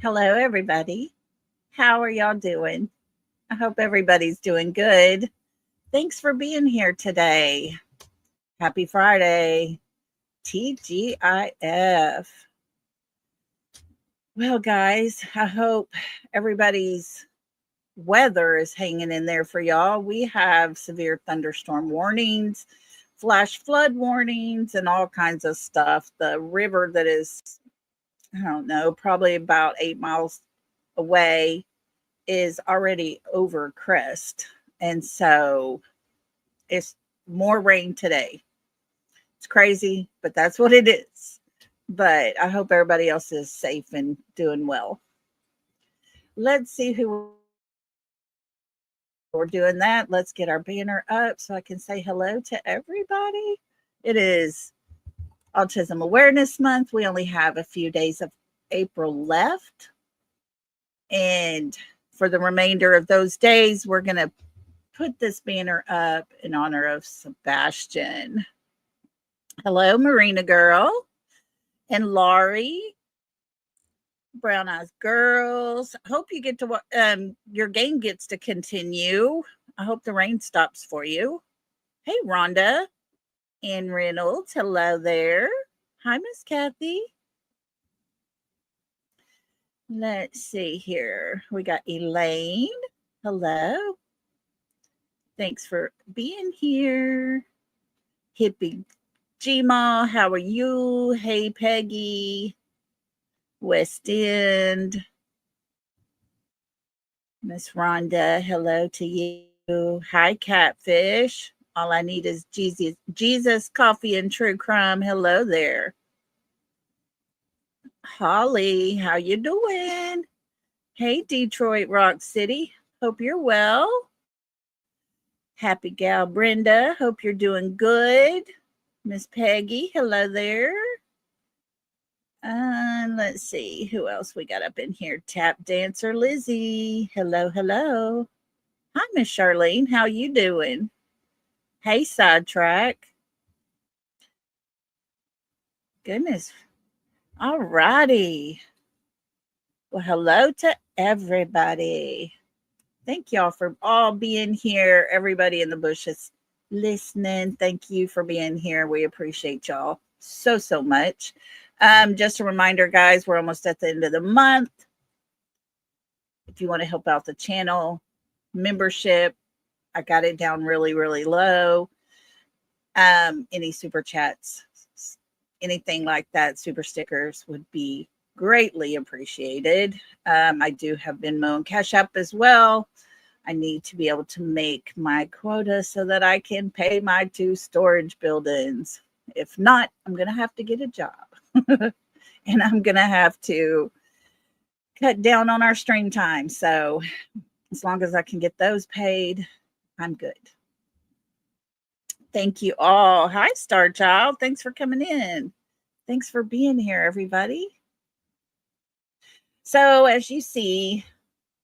Hello, everybody. How are y'all doing? I hope everybody's doing good. Thanks for being here today. Happy Friday. TGIF. Well, guys, I hope everybody's weather is hanging in there for y'all. We have severe thunderstorm warnings, flash flood warnings, and all kinds of stuff. The river that is, I don't know, probably about 8 miles away is already over crest. And so it's more rain today. It's crazy, but that's what it is. But I hope everybody else is safe and doing well. Let's see who we're doing that. Let's get our banner up so I can say hello to everybody. It is Autism Awareness Month. We only have a few days of April left. And for the remainder of those days, we're going to put this banner up in honor of Sebastian. Hello, Marina Girl and Laurie, Brown Eyes Girls. Hope you get to your game gets to continue. I hope the rain stops for you. Hey, Rhonda and Reynolds. Hello there. Hi, Miss Kathy. Let's see here. We got Elaine. Hello. Thanks for being here. Hippie Gma, how are you? Hey, Peggy. West End. Miss Rhonda, hello to you. Hi, Catfish. All I need is Jesus, coffee, and true crime. Hello there. Holly, how you doing? Hey, Detroit Rock City. Hope you're well. Happy gal Brenda. Hope you're doing good. Miss Peggy, hello there. Let's see who else we got up in here. Tap dancer Lizzie. Hello, hello. Hi, Miss Charlene. How you doing? Hey, Sidetrack. Goodness. All righty. Well, hello to everybody. Thank y'all for all being here. Everybody in the bushes listening. Thank you for being here. We appreciate y'all so much. Just a reminder, guys, we're almost at the end of the month. If you want to help out the channel, membership, I got it down really low. Any super chats, anything like that, super stickers would be greatly appreciated. I do have Venmo and Cash App as well. I need to be able to make my quota so that I can pay my 2 storage buildings. If not, I'm going to have to get a job. And I'm going to have to cut down on our stream time. So as long as I can get those paid, I'm good. Thank you all. Hi, Star Child. Thanks for coming in. Thanks for being here, everybody. So as you see,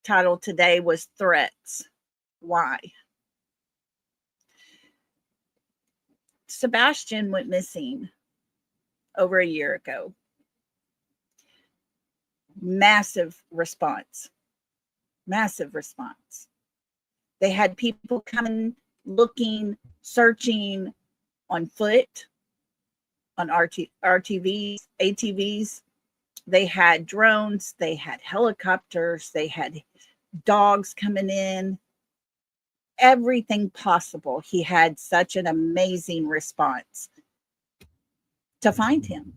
title today was Threats. Why? Sebastian went missing over a year ago. Massive response. They had people coming, looking, searching on foot, on RTVs, ATVs. They had drones, they had helicopters, they had dogs coming in, everything possible. He had such an amazing response to find him.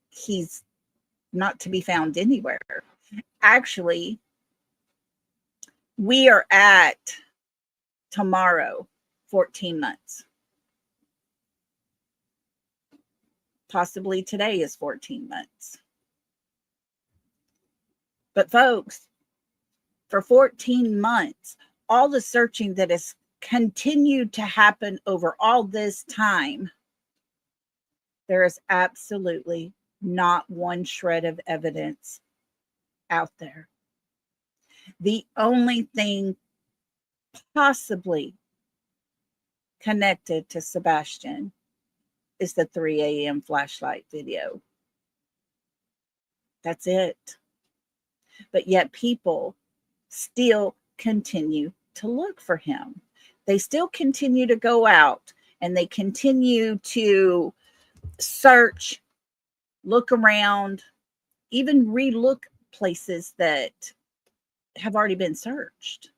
He's not to be found anywhere. Actually, we are at tomorrow 14 months. Possibly today is 14 months. But folks, for 14 months, all the searching that has continued to happen over all this time, there is absolutely not one shred of evidence out there. The only thing possibly connected to Sebastian is the 3 a.m. flashlight video. That's it. But yet people still continue to look for him. They still continue to go out and they continue to search, look around, even relook places that have already been searched.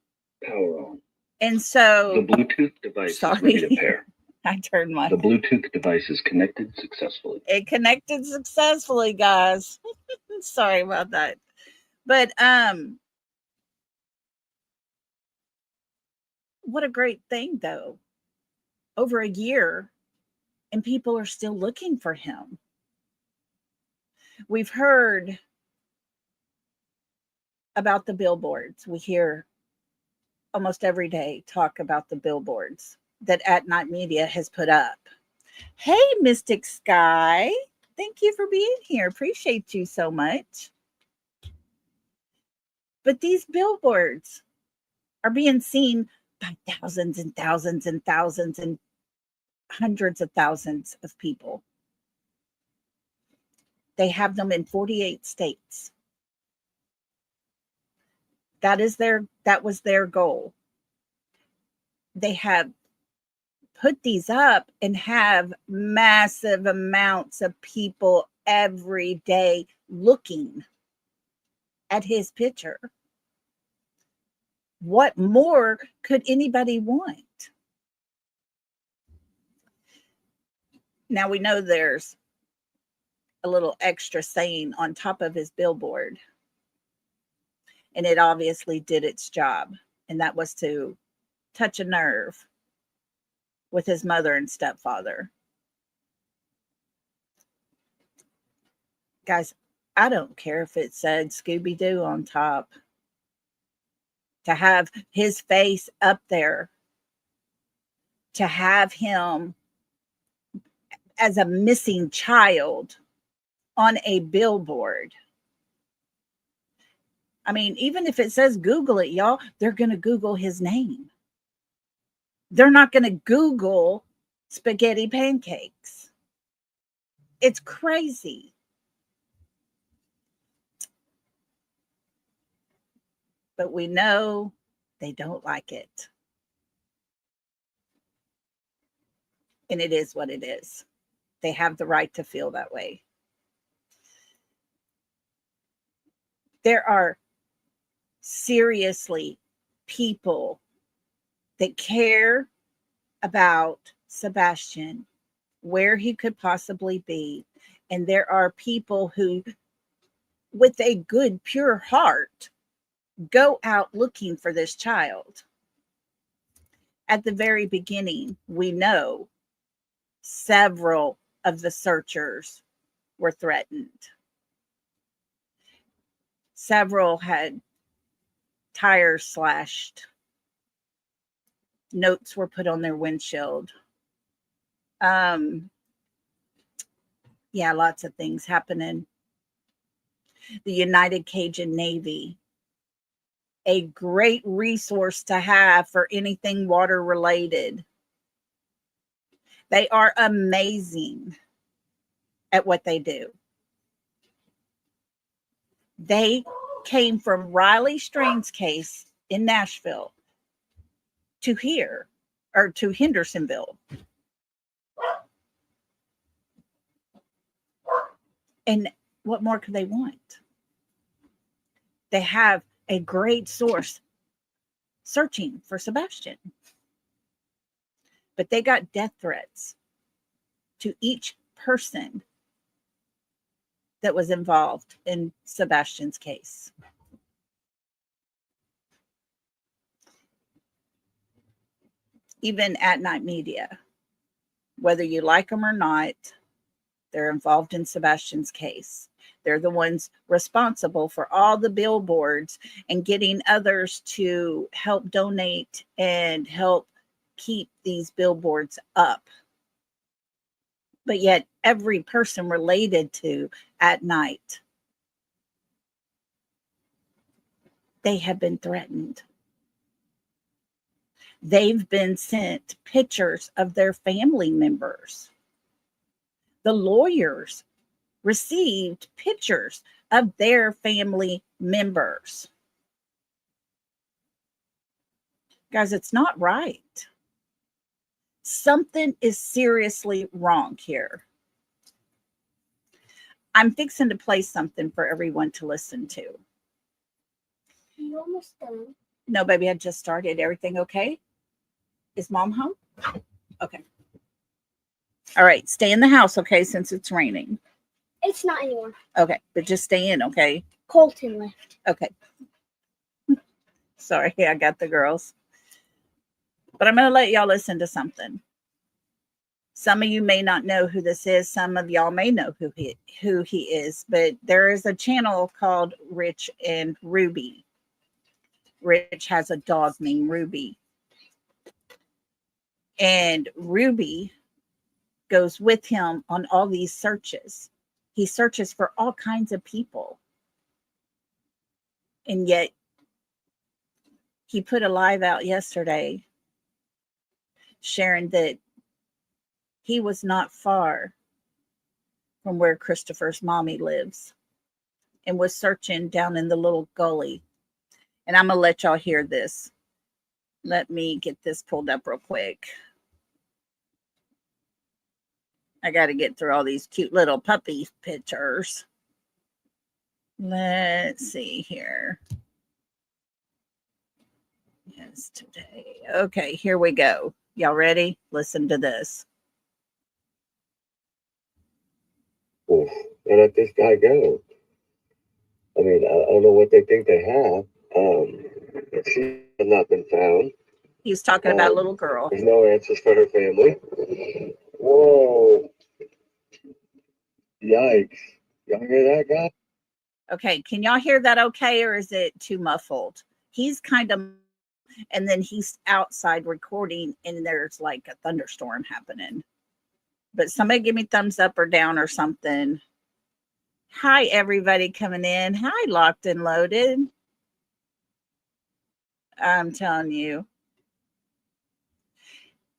Power on. And so the Bluetooth device is ready to pair. I turned my The Bluetooth device is connected successfully. It connected successfully, guys. Sorry about that. But what a great thing though. Over a year and people are still looking for him. We've heard about the billboards. We hear almost every day talk about the billboards that At Night Media has put up. Hey, Mystic Sky. Thank you for being here. Appreciate you so much. But these billboards are being seen by thousands and thousands and thousands and hundreds of thousands of people. They have them in 48 states. That was their goal. They have put these up and have massive amounts of people every day looking at his picture. What more could anybody want? Now we know there's a little extra saying on top of his billboard. And it obviously did its job. And that was to touch a nerve with his mother and stepfather. Guys, I don't care if it said Scooby-Doo on top. To have his face up there, to have him as a missing child on a billboard. I mean, even if it says Google it, y'all, they're going to Google his name. They're not going to Google spaghetti pancakes. It's crazy. But we know they don't like it. And it is what it is. They have the right to feel that way. There are seriously people that care about Sebastian, where he could possibly be. And there are people who, with a good, pure heart, go out looking for this child. At the very beginning, we know several of the searchers were threatened. Several had tires slashed. Notes were put on their windshield. Yeah, lots of things happening. The United Cajun Navy, a great resource to have for anything water related. They are amazing at what they do. They came from Riley Strain's case in Nashville to here, or to Hendersonville. And what more could they want? They have a great source searching for Sebastian. But they got death threats to each person that was involved in Sebastian's case. Even At Night Media, whether you like them or not, they're involved in Sebastian's case. They're the ones responsible for all the billboards and getting others to help donate and help keep these billboards up. But yet every person related to At Night, they have been threatened. They've been sent pictures of their family members. The lawyers received pictures of their family members. Guys, it's not right. Something is seriously wrong here. I'm fixing to play something for everyone to listen to. You almost done. No, baby, I just started. Everything okay? Is mom home? Okay. All right, stay in the house, okay, since it's raining. It's not anymore. Okay, but just stay in, okay? Colton left. Okay. Sorry, I got the girls. But I'm going to let y'all listen to something. Some of you may not know who this is. Some of y'all may know who he is. But there is a channel called Rich and Ruby. Rich has a dog named Ruby. And Ruby goes with him on all these searches. He searches for all kinds of people. And yet, he put a live out yesterday sharing that he was not far from where Christopher's mommy lives and was searching down in the little gully. And I'm going to let y'all hear this. Let me get this pulled up real quick. I got to get through all these cute little puppy pictures. Let's see here. Yes, today. Okay, here we go. Y'all ready? Listen to this. And let this guy go. I mean, I don't know what they think they have. She has not been found. He's talking about a little girl. There's no answers for her family. Whoa. Yikes. Y'all hear that, guy? Okay, can y'all hear that okay, or is it too muffled? He's kind of, and then he's outside recording, and there's like a thunderstorm happening. But somebody give me thumbs up or down or something. Hi, everybody coming in. Hi, Locked and Loaded. I'm telling you.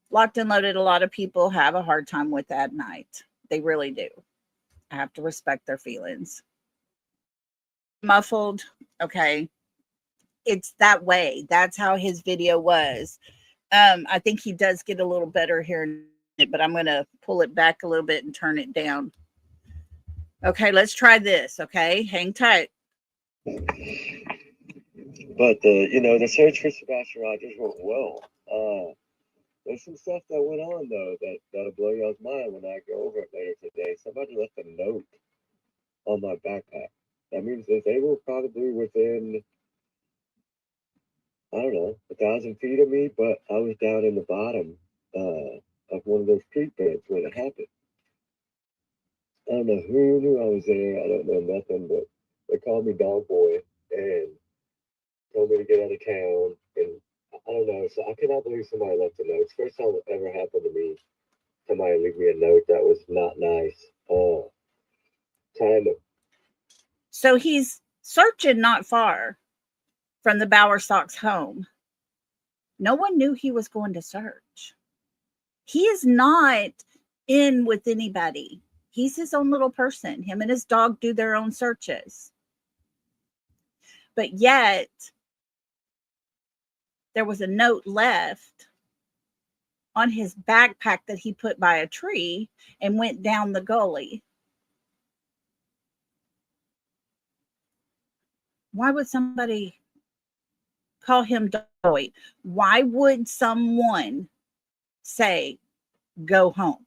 Locked and Loaded, a lot of people have a hard time with that night. They really do. I have to respect their feelings. Muffled. Okay. It's that way. That's how his video was. I think he does get a little better here, but I'm going to pull it back a little bit and turn it down. Okay, let's try this. Okay, hang tight. But the search for Sebastian Rogers went well. There's some stuff that went on though that'll blow y'all's mind when I go over it later today. Somebody left a note on my backpack. That means that they were probably within, I don't know, 1,000 feet of me, but I was down in the bottom of one of those creek beds when it happened. I don't know who knew I was there. I don't know nothing, but they called me Dog Boy and told me to get out of town. And I don't know. So I cannot believe somebody left a note. It's the first time it ever happened to me. Somebody leave me a note that was not nice. Kind of. So he's searching not far from the Bowersock's home. No one knew he was going to search. He is not in with anybody. He's his own little person. Him and his dog do their own searches. But yet, there was a note left on his backpack that he put by a tree and went down the gully. Why would somebody call him Doy? Why would someone say, go home?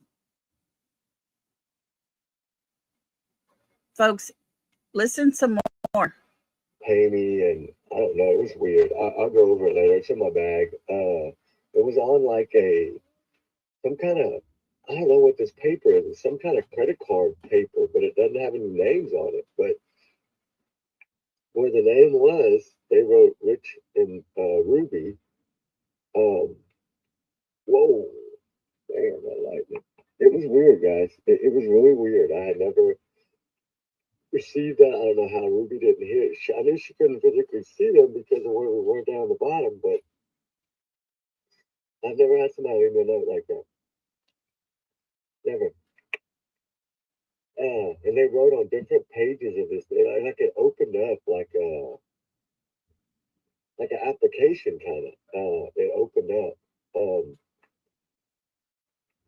Folks, listen some more. Pay me, and I don't know. It was weird. I'll go over it later. It's in my bag. It was on like some kind of, I don't know what this paper is. It's some kind of credit card paper, but it doesn't have any names on it. But where the name was, they wrote Rich and Ruby. Whoa, damn, that lightning. It was weird, guys. It was really weird. I had never received that. I don't know how Ruby didn't hear it. I knew she couldn't physically see them because of where we were down the bottom, but I've never had somebody leave me a note like that. Never. And they wrote on different pages of this. Like it opened up like an application kind of. It opened up.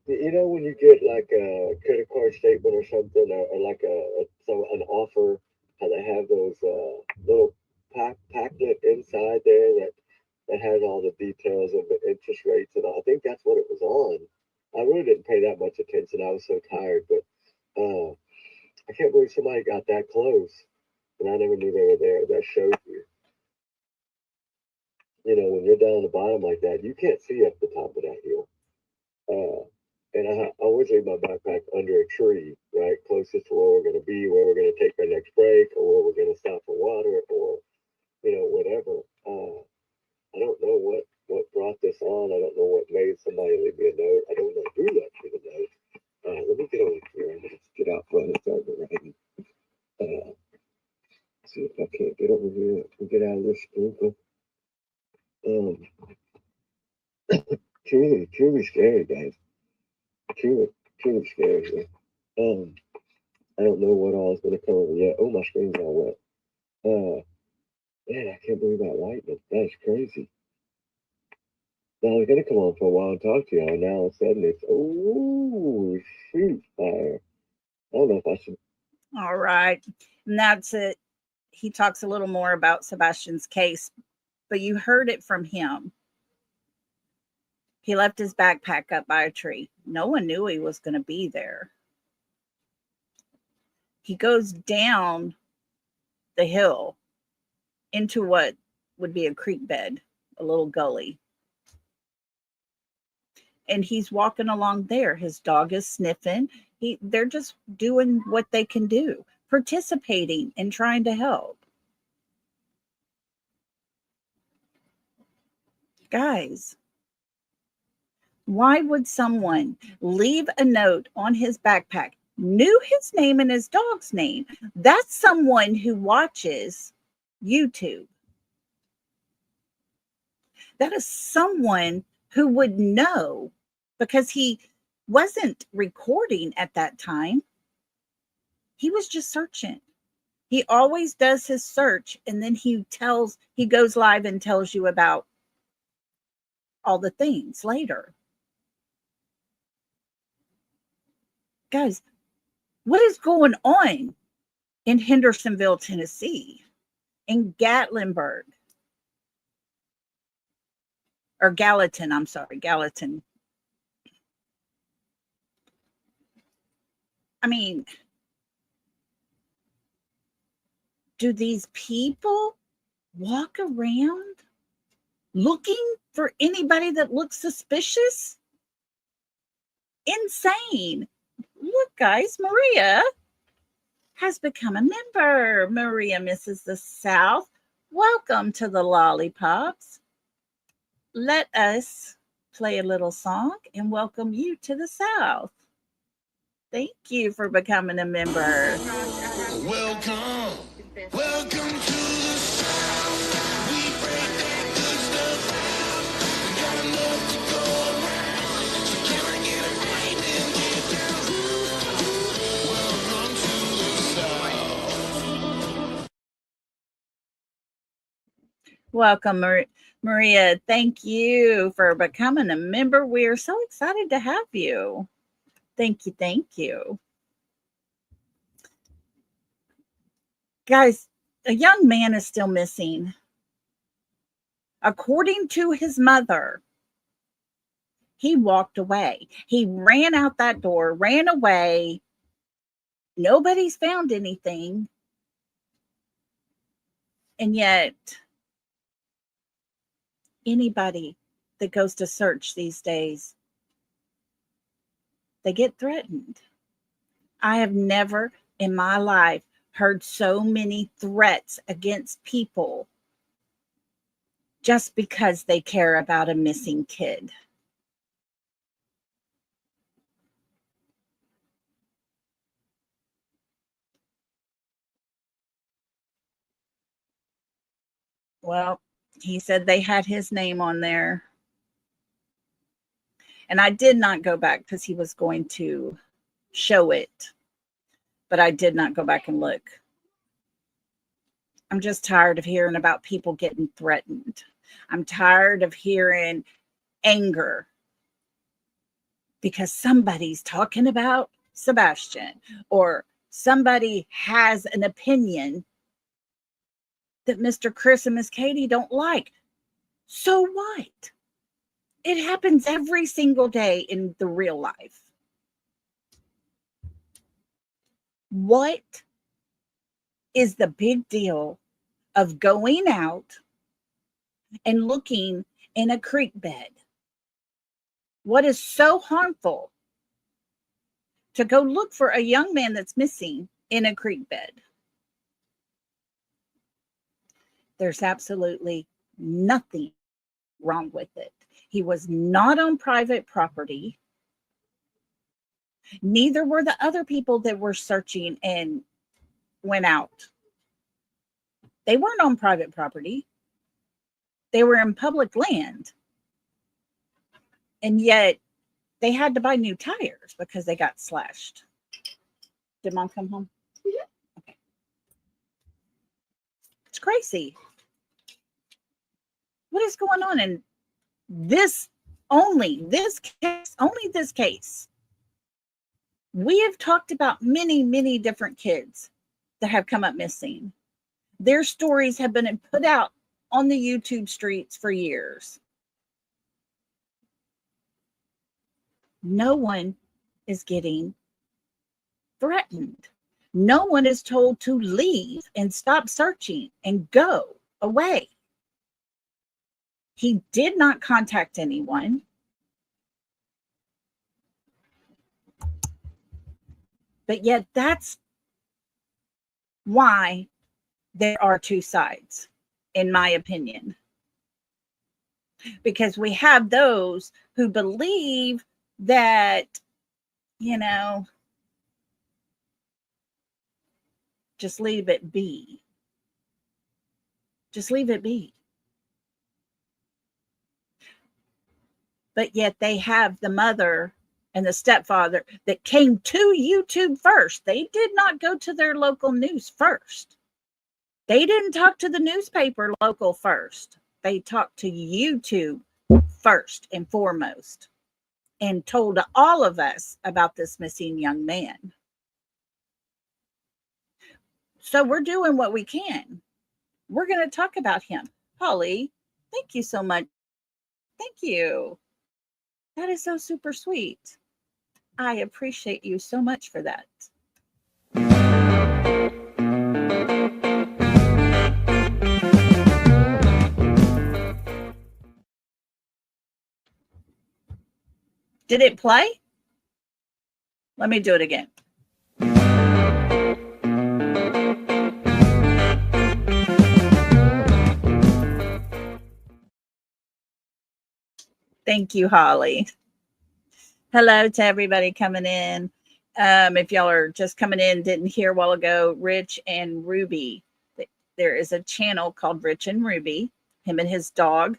You know when you get like a credit card statement or something, or like an offer, how they have those little packlet inside there that has all the details of the interest rates and all. I think that's what it was on. I really didn't pay that much attention. I was so tired, but I can't believe somebody got that close, and I never knew they were there. That shows you. You know, when you're down the bottom like that, you can't see up the top of that hill. And I always leave my backpack under a tree, right, closest to where we're going to be, where we're going to take our next break, or where we're going to stop for water, or whatever. I don't know what brought this on. I don't know what made somebody leave me a note. I don't know who left me the note. Let me get over here. I'm going to get out front and start writing. See if I can't get over here and get out of this sprinkle. Truly scary, guys. Truly scary. I don't know what all is going to come over yet. Oh, my screen's all wet. Man, I can't believe that lightning. That's crazy. Now I was going to come on for a while and talk to y'all. And now all of a sudden it's, oh, shoot, fire. I don't know if I should. All right. And that's it. He talks a little more about Sebastian's case, but you heard it from him. He left his backpack up by a tree. No one knew he was going to be there. He goes down the hill into what would be a creek bed, a little gully. And he's walking along there. His dog is sniffing. They're just doing what they can do, participating and trying to help. Guys, why would someone leave a note on his backpack, knew his name and his dog's name? That's someone who watches YouTube. That is someone who would know, because he wasn't recording at that time. He was just searching. He always does his search, and then he goes live and tells you about all the things later. Guys, what is going on in Hendersonville, Tennessee, in Gatlinburg, or Gallatin? I'm sorry, Gallatin. I mean, do these people walk around looking for anybody that looks suspicious? Insane. Look, guys, Maria has become a member. Maria misses the South. Welcome to the Lollipops. Let us play a little song and welcome you to the South. Thank you for becoming a member. Welcome to the South. We break that good stuff out. We got enough to go around. So can I get a hand and get down? Welcome to the South. Welcome, Maria. Thank you for becoming a member. We are so excited to have you. Thank you. Thank you. Guys, a young man is still missing. According to his mother, he walked away. He ran out that door, ran away. Nobody's found anything. And yet, anybody that goes to search these days, they get threatened. I have never in my life heard so many threats against people just because they care about a missing kid. Well, he said they had his name on there. And I did not go back because he was going to show it. but I did not go back and look. I'm just tired of hearing about people getting threatened. I'm tired of hearing anger because somebody's talking about Sebastian or somebody has an opinion that Mr. Chris and Miss Katie don't like. So what? It happens every single day in the real life. What is the big deal of going out and looking in a creek bed? What is so harmful to go look for a young man that's missing in a creek bed? There's absolutely nothing wrong with it. He was not on private property. Neither were the other people that were searching and went out. They weren't on private property. They were in public land. And yet they had to buy new tires because they got slashed. Did Mom come home? Okay. It's crazy. What is going on in this case? We have talked about many, many different kids that have come up missing. Their stories have been put out on the YouTube streets for years. No one is getting threatened. No one is told to leave and stop searching and go away. He did not contact anyone. But yet that's why there are two sides, in my opinion. Because we have those who believe that, just leave it be. Just leave it be. But yet they have the mother and the stepfather that came to YouTube first. They did not go to their local news first. They didn't talk to the newspaper local first. They talked to YouTube first and foremost and told all of us about this missing young man. So we're doing what we can. We're going to talk about him. Holly, thank you so much. Thank you. That is so super sweet. I appreciate you so much for that. Did it play? Let me do it again. Thank you, Holly. Hello to everybody coming in. If y'all are just coming in, didn't hear a while ago, Rich and Ruby. There is a channel called Rich and Ruby. Him and his dog.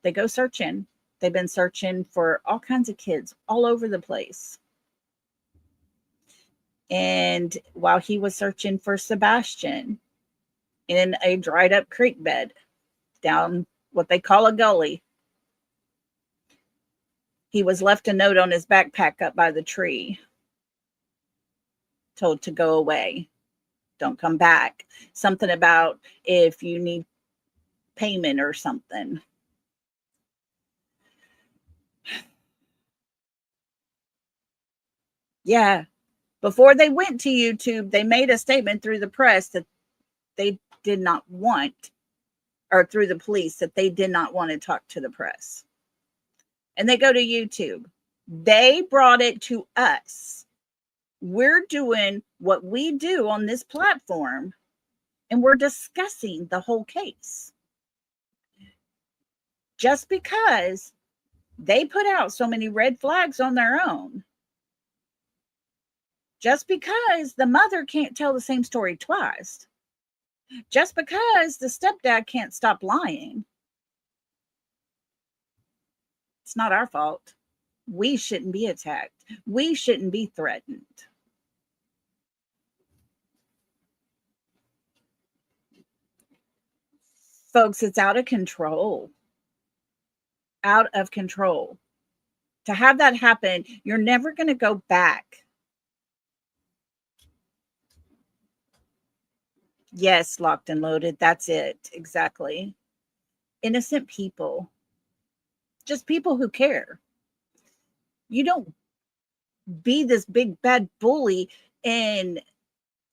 They go searching. They've been searching for all kinds of kids all over the place. And while he was searching for Sebastian in a dried up creek bed down what they call a gully, he was left a note on his backpack up by the tree, told to go away, don't come back. Something about if you need payment or something. Yeah. Before they went to YouTube, they made a statement through the press that they did not want, or through the police, that they did not want to talk to the press. And they go to YouTube. They brought it to us. We're doing what we do on this platform, and we're discussing the whole case. Just because they put out so many red flags on their own, just because the mother can't tell the same story twice, just because the stepdad can't stop lying, it's not our fault. We shouldn't be attacked. We shouldn't be threatened. Folks, it's out of control. Out of control. To have that happen, you're never going to go back. Yes, locked and loaded. That's it. Exactly. Innocent people. Just people who care. You don't be this big bad bully. And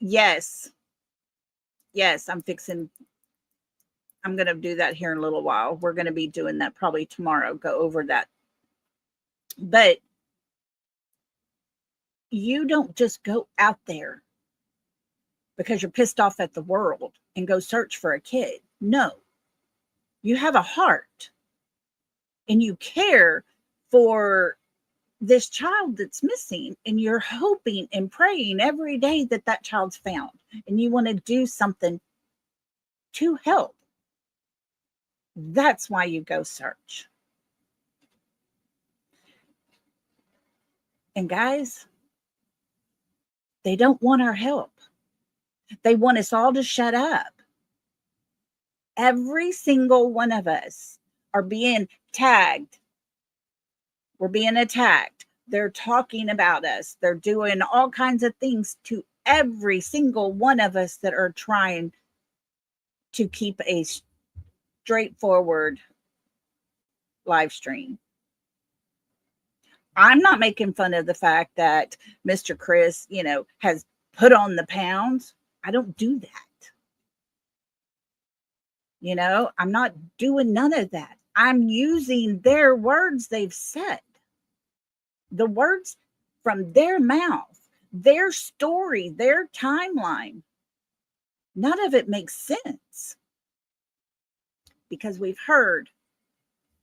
yes, I'm going to do that here in a little while. We're going to be doing that probably tomorrow, go over that. But you don't just go out there because you're pissed off at the world and go search for a kid. No, you have a heart and you care for this child that's missing, and you're hoping and praying every day that that child's found, and you want to do something to help. That's why you go search. And guys, they don't want our help. They want us all to shut up. Every single one of us are being tagged. We're being attacked. They're talking about us. They're doing all kinds of things to every single one of us that are trying to keep a straightforward live stream. I'm not making fun of the fact that Mr. Chris, has put on the pounds. I don't do that. I'm not doing none of that. I'm using their words they've said. The words from their mouth, their story, their timeline. None of it makes sense. Because we've heard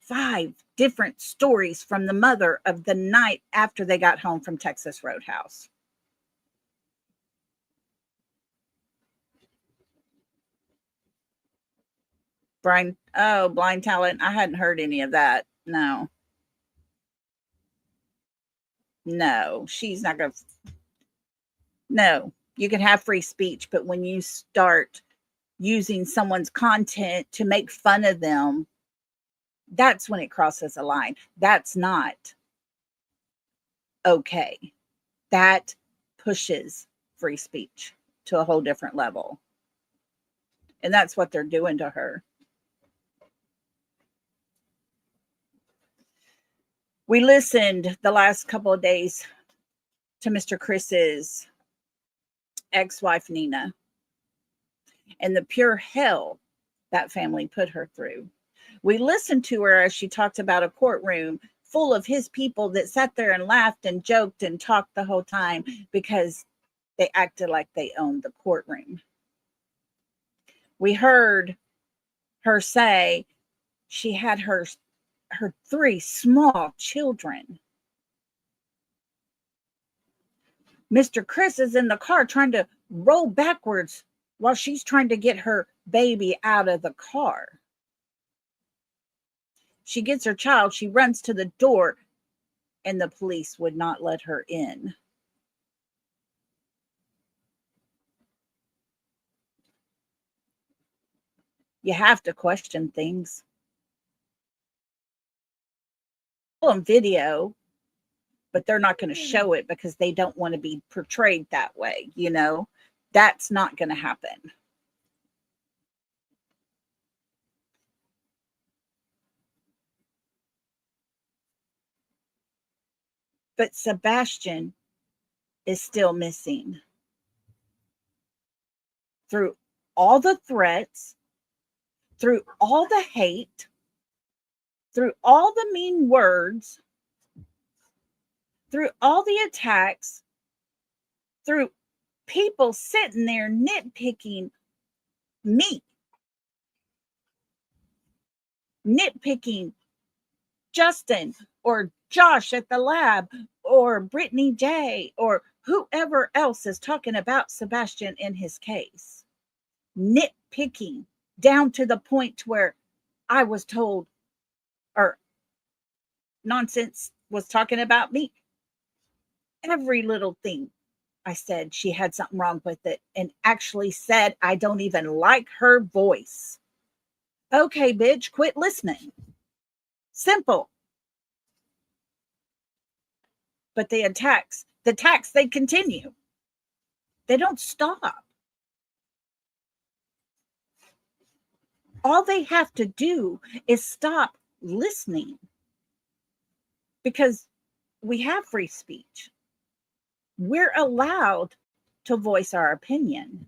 5 different stories from the mother of the night after they got home from Texas Roadhouse. Brian, blind talent. I hadn't heard any of that. No, she's not going to. No, you can have free speech, but when you start using someone's content to make fun of them, that's when it crosses a line. That's not okay. That pushes free speech to a whole different level. And that's what they're doing to her. We listened the last couple of days to Mr. Chris's ex-wife, Nina, and the pure hell that family put her through. We listened to her as she talked about a courtroom full of his people that sat there and laughed and joked and talked the whole time because they acted like they owned the courtroom. We heard her say she had her 3 small children. Mr. Chris is in the car trying to roll backwards while she's trying to get her baby out of the car. She gets her child, she runs to the door, and the police would not let her in. You have to question things. On video, but they're not going to show it because they don't want to be portrayed that way. That's not going to happen. But Sebastian is still missing. Through all the threats, through all the hate, through all the mean words, through all the attacks, through people sitting there nitpicking me, nitpicking Justin or Josh at the lab or Brittany J or whoever else is talking about Sebastian in his case. Nitpicking down to the point where I was told, or nonsense was talking about me. Every little thing I said, she had something wrong with it, and actually said I don't even like her voice. Okay, bitch, quit listening. Simple. But the attacks, they continue. They don't stop. All they have to do is stop listening, because we have free speech. We're allowed to voice our opinion.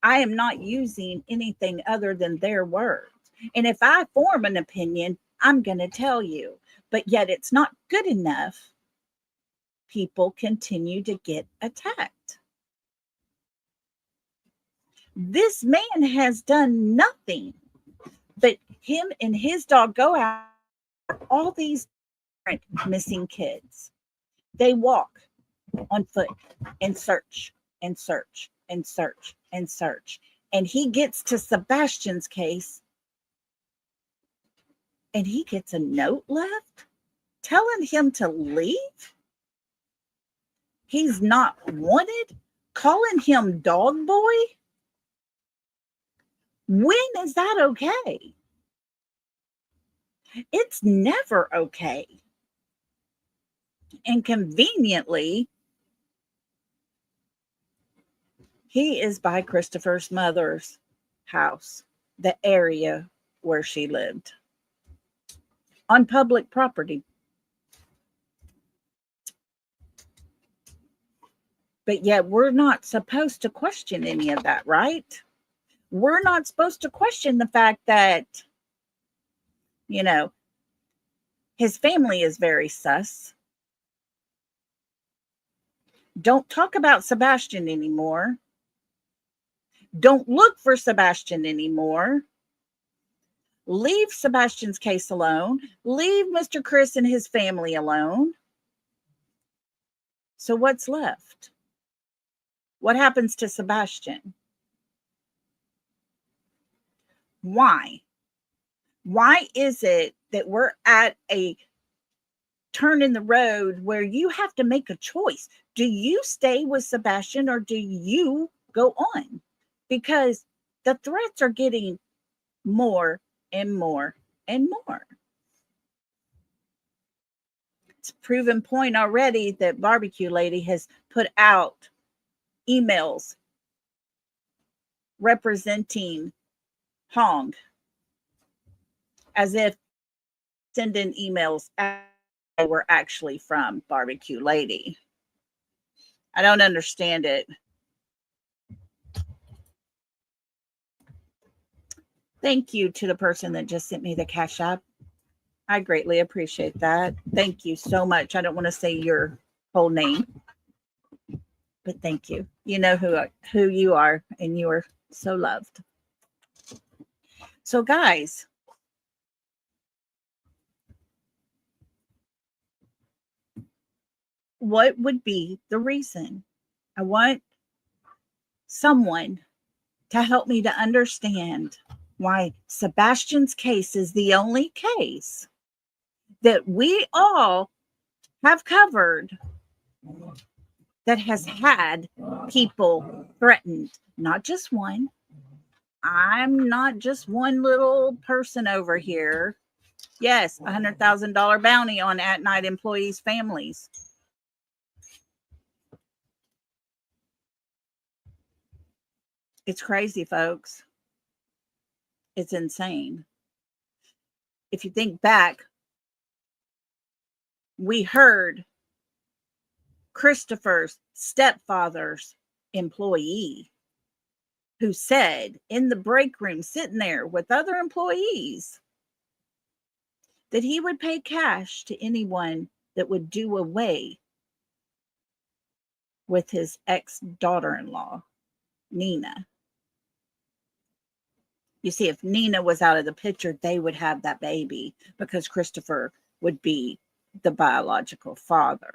I am not using anything other than their words. And if I form an opinion, I'm going to tell you. But yet it's not good enough. People continue to get attacked. This man has done nothing but him and his dog go out for all these different missing kids. They walk on foot and search and search and search and search. And he gets to Sebastian's case and he gets a note left telling him to leave. He's not wanted, calling him dog boy. When is that okay? It's never okay. And conveniently, he is by Christopher's mother's house, the area where she lived, on public property. But yet we're not supposed to question any of that, right? We're not supposed to question the fact that, you know, his family is very sus. Don't talk about Sebastian anymore. Don't look for Sebastian anymore. Leave Sebastian's case alone. Leave Mr. Chris and his family alone. So what's left? What happens to Sebastian? Why? Why is it that we're at a turn in the road where you have to make a choice? Do you stay with Sebastian or do you go on? Because the threats are getting more and more and more. It's a proven point already that Barbecue Lady has put out emails representing Hong as if sending emails were actually from Barbecue Lady. I don't understand it. Thank you to the person that just sent me the Cash App. I greatly appreciate that. Thank you so much. I don't want to say your whole name, but thank you. You know who you are, and you are so loved. So, guys, what would be the reason? I want someone to help me to understand why Sebastian's case is the only case that we all have covered that has had people threatened. Not just one. I'm not just one little person over here. Yes, $100,000 bounty on at-night employees' families. It's crazy, folks. It's insane. If you think back, we heard Christopher's stepfather's employee who said in the break room, sitting there with other employees, that he would pay cash to anyone that would do away with his ex-daughter-in-law, Nina. You see, if Nina was out of the picture, they would have that baby because Christopher would be the biological father.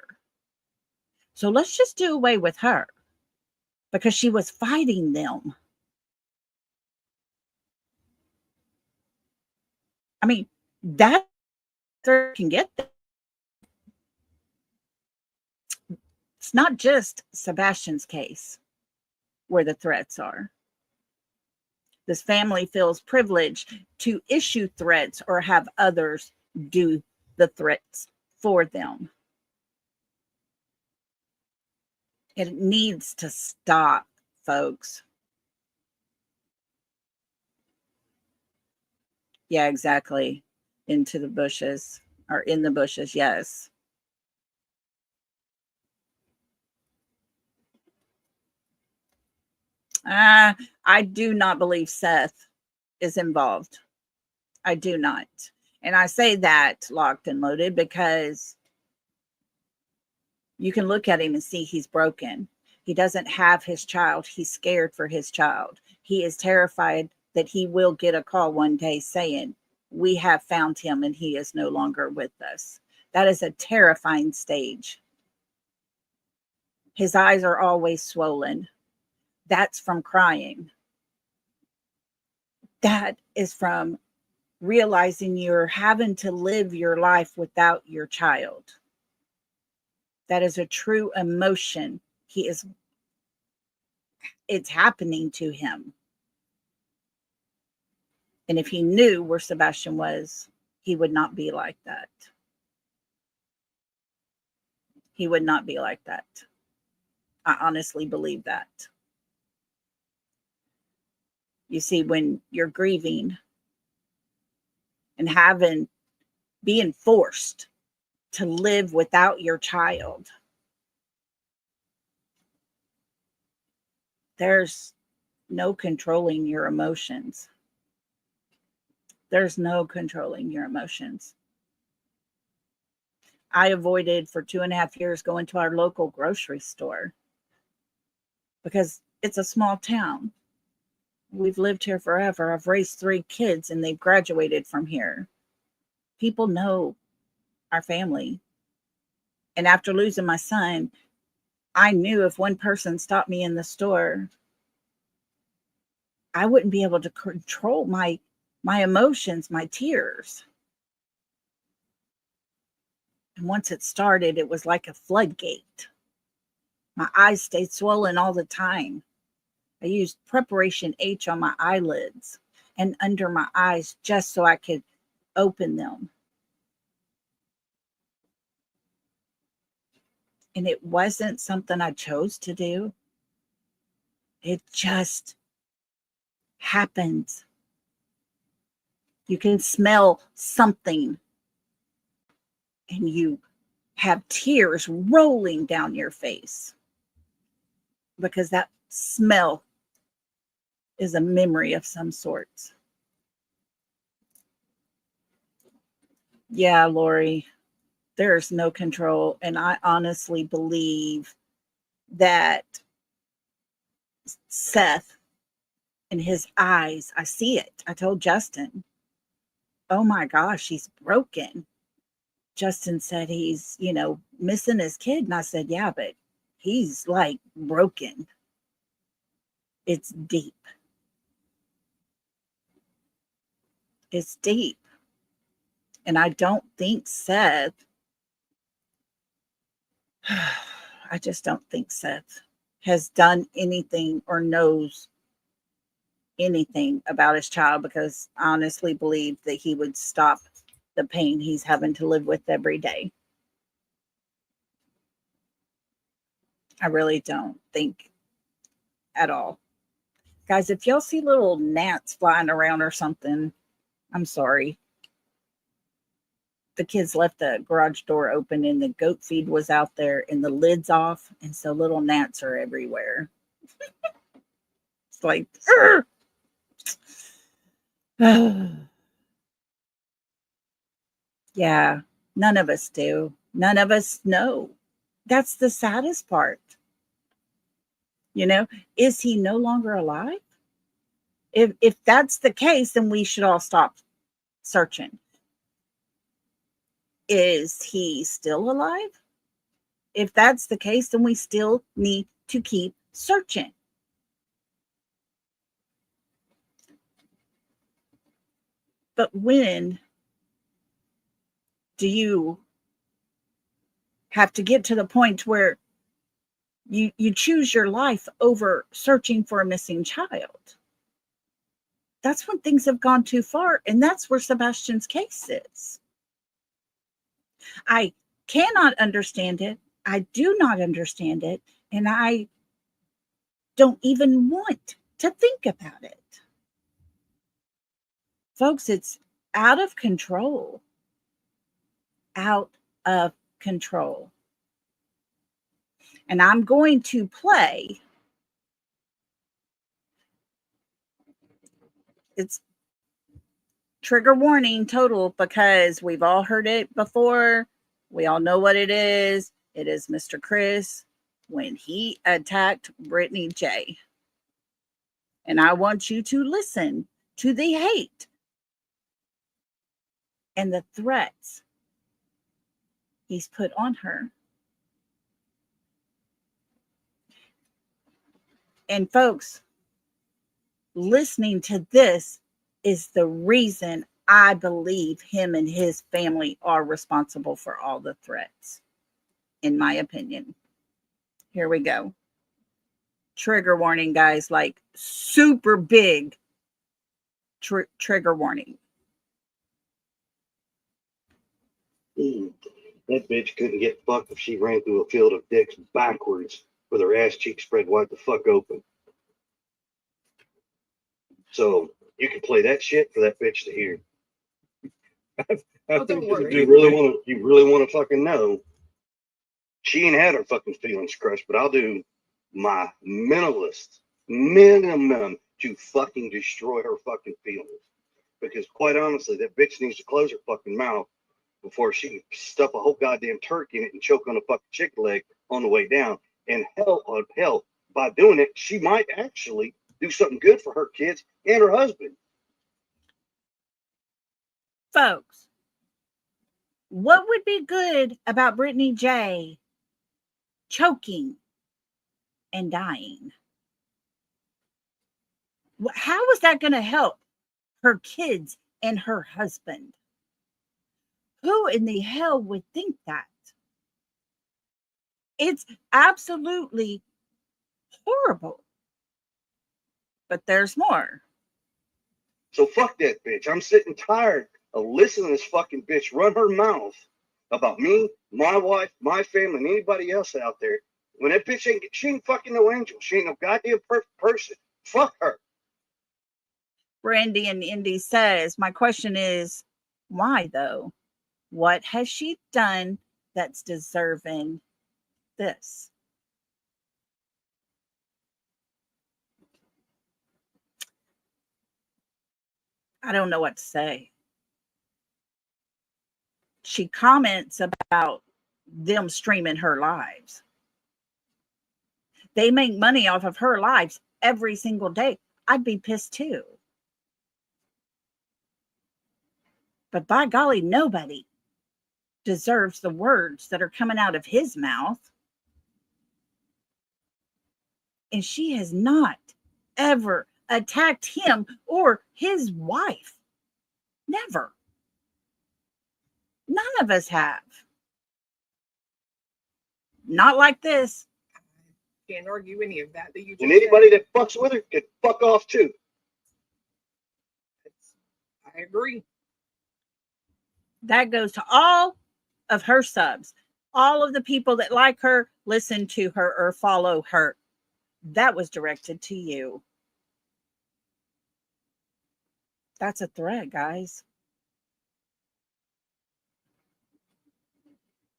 So let's just do away with her because she was fighting them. I mean, that can get them. It's not just Sebastian's case where the threats are. This family feels privileged to issue threats or have others do the threats for them. It needs to stop, folks. Yeah, exactly. Into the bushes, or in the bushes, yes. I do not believe Seth is involved. I do not. And I say that locked and loaded because you can look at him and see he's broken. He doesn't have his child. He's scared for his child. He is terrified that he will get a call one day saying, we have found him and he is no longer with us. That is a terrifying stage. His eyes are always swollen. That's from crying. That is from realizing you're having to live your life without your child. That is a true emotion. It's happening to him. And if he knew where Sebastian was, he would not be like that. He would not be like that. I honestly believe that. You see, when you're grieving and being forced to live without your child, there's no controlling your emotions. There's no controlling your emotions. I avoided for 2.5 years going to our local grocery store because it's a small town. We've lived here forever. I've raised 3 kids and they've graduated from here. People know our family. And after losing my son, I knew if one person stopped me in the store, I wouldn't be able to control my emotions, my tears. And once it started, it was like a floodgate. My eyes stayed swollen all the time. I used preparation H on my eyelids and under my eyes just so I could open them. And it wasn't something I chose to do. It just happens. You can smell something and you have tears rolling down your face because that smell is a memory of some sort. Yeah, Lori, there's no control. And I honestly believe that Seth, in his eyes, I see it. I told Justin, oh my gosh, he's broken. Justin said he's, missing his kid. And I said, yeah, but he's like broken. It's deep. It's deep. And I don't think Seth, I just don't think Seth has done anything or knows anything about his child, because I honestly believe that he would stop the pain he's having to live with every day. I really don't think at all. Guys, if y'all see little gnats flying around or something, I'm sorry. The kids left the garage door open and the goat feed was out there and the lid's off. And so little gnats are everywhere. It's like, yeah, none of us do. None of us know. That's the saddest part. Is he no longer alive? If that's the case, then we should all stop searching. Is he still alive? If that's the case, then we still need to keep searching. But when do you have to get to the point where you choose your life over searching for a missing child? That's when things have gone too far. And that's where Sebastian's case is. I cannot understand it. I do not understand it. And I don't even want to think about it. Folks, it's out of control. Out of control. And I'm going to play. It's trigger warning total because we've all heard it before. We all know what it is. It is Mr. Chris when he attacked Brittany J. And I want you to listen to the hate and the threats he's put on her. And folks, listening to this is the reason I believe him and his family are responsible for all the threats, in my opinion. Here we go. Trigger warning, guys, like super big trigger warning. That bitch couldn't get fucked if she ran through a field of dicks backwards with her ass cheeks spread wide the fuck open. So you can play that shit for that bitch to hear. Oh, don't worry. You really want to fucking know. She ain't had her fucking feelings crushed, but I'll do my minimum to fucking destroy her fucking feelings. Because quite honestly, that bitch needs to close her fucking mouth before she can stuff a whole goddamn turkey in it and choke on a fucking chicken leg on the way down. And hell, by doing it, she might actually do something good for her kids and her husband. Folks, what would be good about Brittany J choking and dying? How is that going to help her kids and her husband? Who in the hell would think that? It's absolutely horrible. But there's more. So fuck that bitch. I'm sitting tired of listening to this fucking bitch run her mouth about me, my wife, my family, and anybody else out there. When that bitch she ain't fucking no angel. She ain't no goddamn perfect person. Fuck her. Brandy and Indy says, my question is, why though? What has she done that's deserving this? I don't know what to say. She comments about them streaming her lives. They make money off of her lives every single day. I'd be pissed too. But by golly, nobody deserves the words that are coming out of his mouth. And she has not ever attacked him or his wife. Never. None of us have. Not like this. Can't argue any of that you just And anybody said. that fucks with her can fuck off too. I agree. That goes to all of her subs. All of the people that like her, listen to her, or follow her. That was directed to you. That's a threat, guys.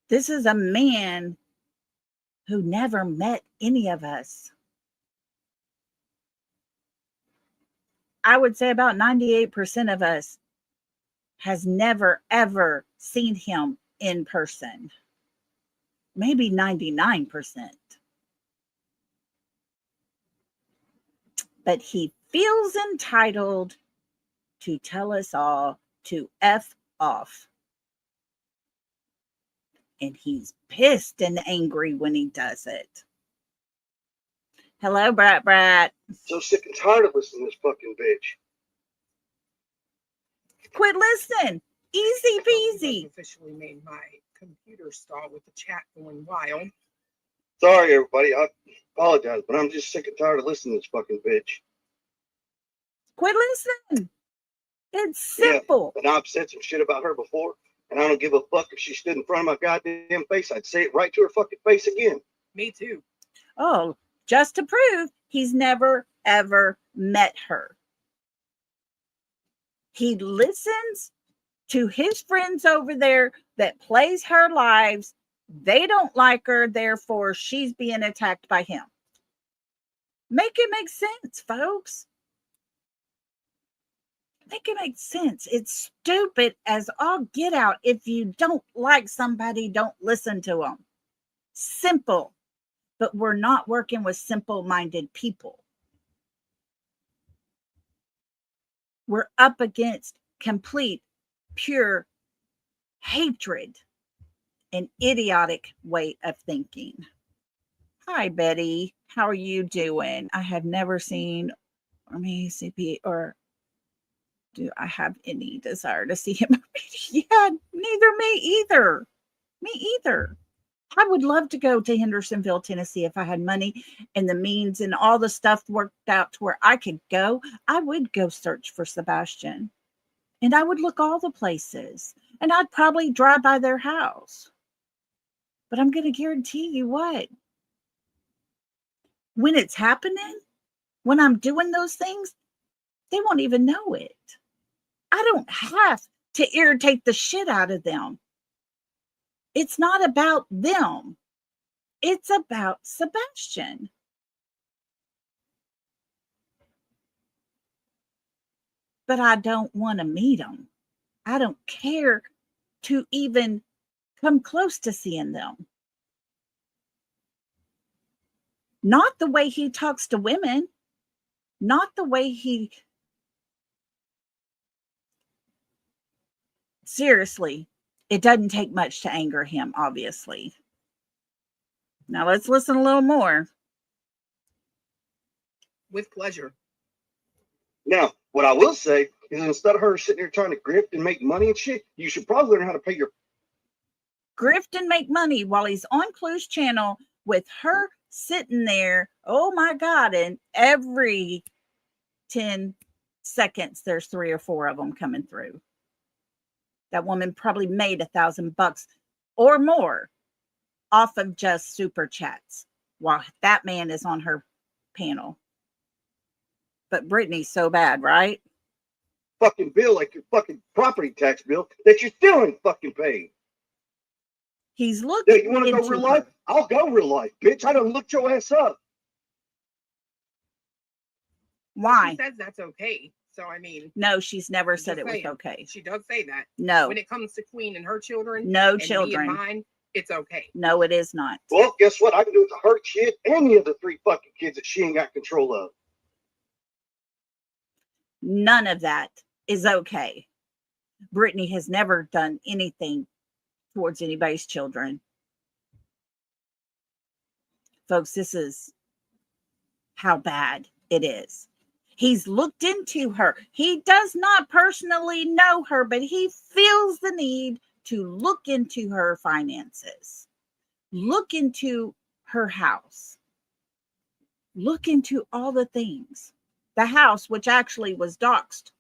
This is a man who never met any of us. I would say about 98% of us has never, ever seen him in person. Maybe 99%. But he feels entitled to tell us all to F off. And he's pissed and angry when he does it. Hello, Brat. So sick and tired of listening to this fucking bitch. Quit listening. Easy peasy. Officially made my computer stall with the chat going wild. Sorry, everybody. I apologize, but I'm just sick and tired of listening to this fucking bitch. Quit listening. It's Yeah. simple. And I've said some shit about her before, and I don't give a fuck if she stood in front of my goddamn face. I'd say it right to her fucking face again. Me too. Oh, just to prove he's never, ever met her. He listens to his friends over there that plays her lives. They don't like her, therefore she's being attacked by him. Make it make sense, folks. Make it make sense. It's stupid as all get out. If you don't like somebody, don't listen to them. Simple. But we're not working with simple-minded people. We're up against complete, pure hatred and idiotic way of thinking. Hi, Betty. How are you doing? I have never seen CP, or do I have any desire to see him? Yeah, neither me either. Me either. I would love to go to Hendersonville, Tennessee if I had money and the means and all the stuff worked out to where I could go. I would go search for Sebastian. And I would look all the places. And I'd probably drive by their house. But I'm going to guarantee you what? When it's happening, when I'm doing those things, they won't even know it. I don't have to irritate the shit out of them. It's not about them. It's about Sebastian. But I don't want to meet him. I don't care to even come close to seeing them. Not the way he talks to women. Not the way he... Seriously, it doesn't take much to anger him, obviously. Now let's listen a little more. With pleasure. Now, what I will say is instead of her sitting here trying to grift and make money and shit, you should probably learn how to pay your... Grift and make money while he's on Clue's channel with her sitting there. Oh my God. And every 10 seconds, there's 3 or 4 of them coming through. That woman probably made $1,000 or more off of just super chats while that man is on her panel. But Brittany's so bad, right? fucking bill like your fucking property tax bill that you still ain't fucking paying. He's looking. Yeah, you want to go real life? I'll go real life, bitch. I done looked your ass up. Why? She says that's okay. So, I mean. No, she's never said it was saying, okay. She does say that. No. When it comes to Queen and her children. No and children. Me and mine, it's okay. No, it is not. Well, guess what? I can do it to her shit and the other 3 fucking kids that she ain't got control of. None of that is okay. Brittany has never done anything towards anybody's children. Folks, this is how bad it is. He's looked into her. He does not personally know her, but he feels the need to look into her finances, look into her house, look into all the things. The house, which actually was doxed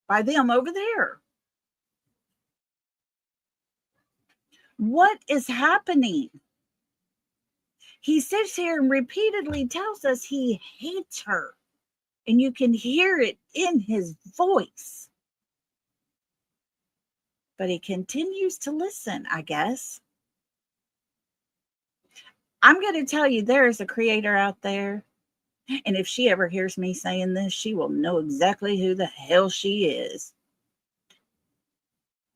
by them over there. What is happening? He sits here and repeatedly tells us he hates her. And you can hear it in his voice. But he continues to listen, I guess. I'm going to tell you, there is a creator out there. And if she ever hears me saying this, she will know exactly who the hell she is.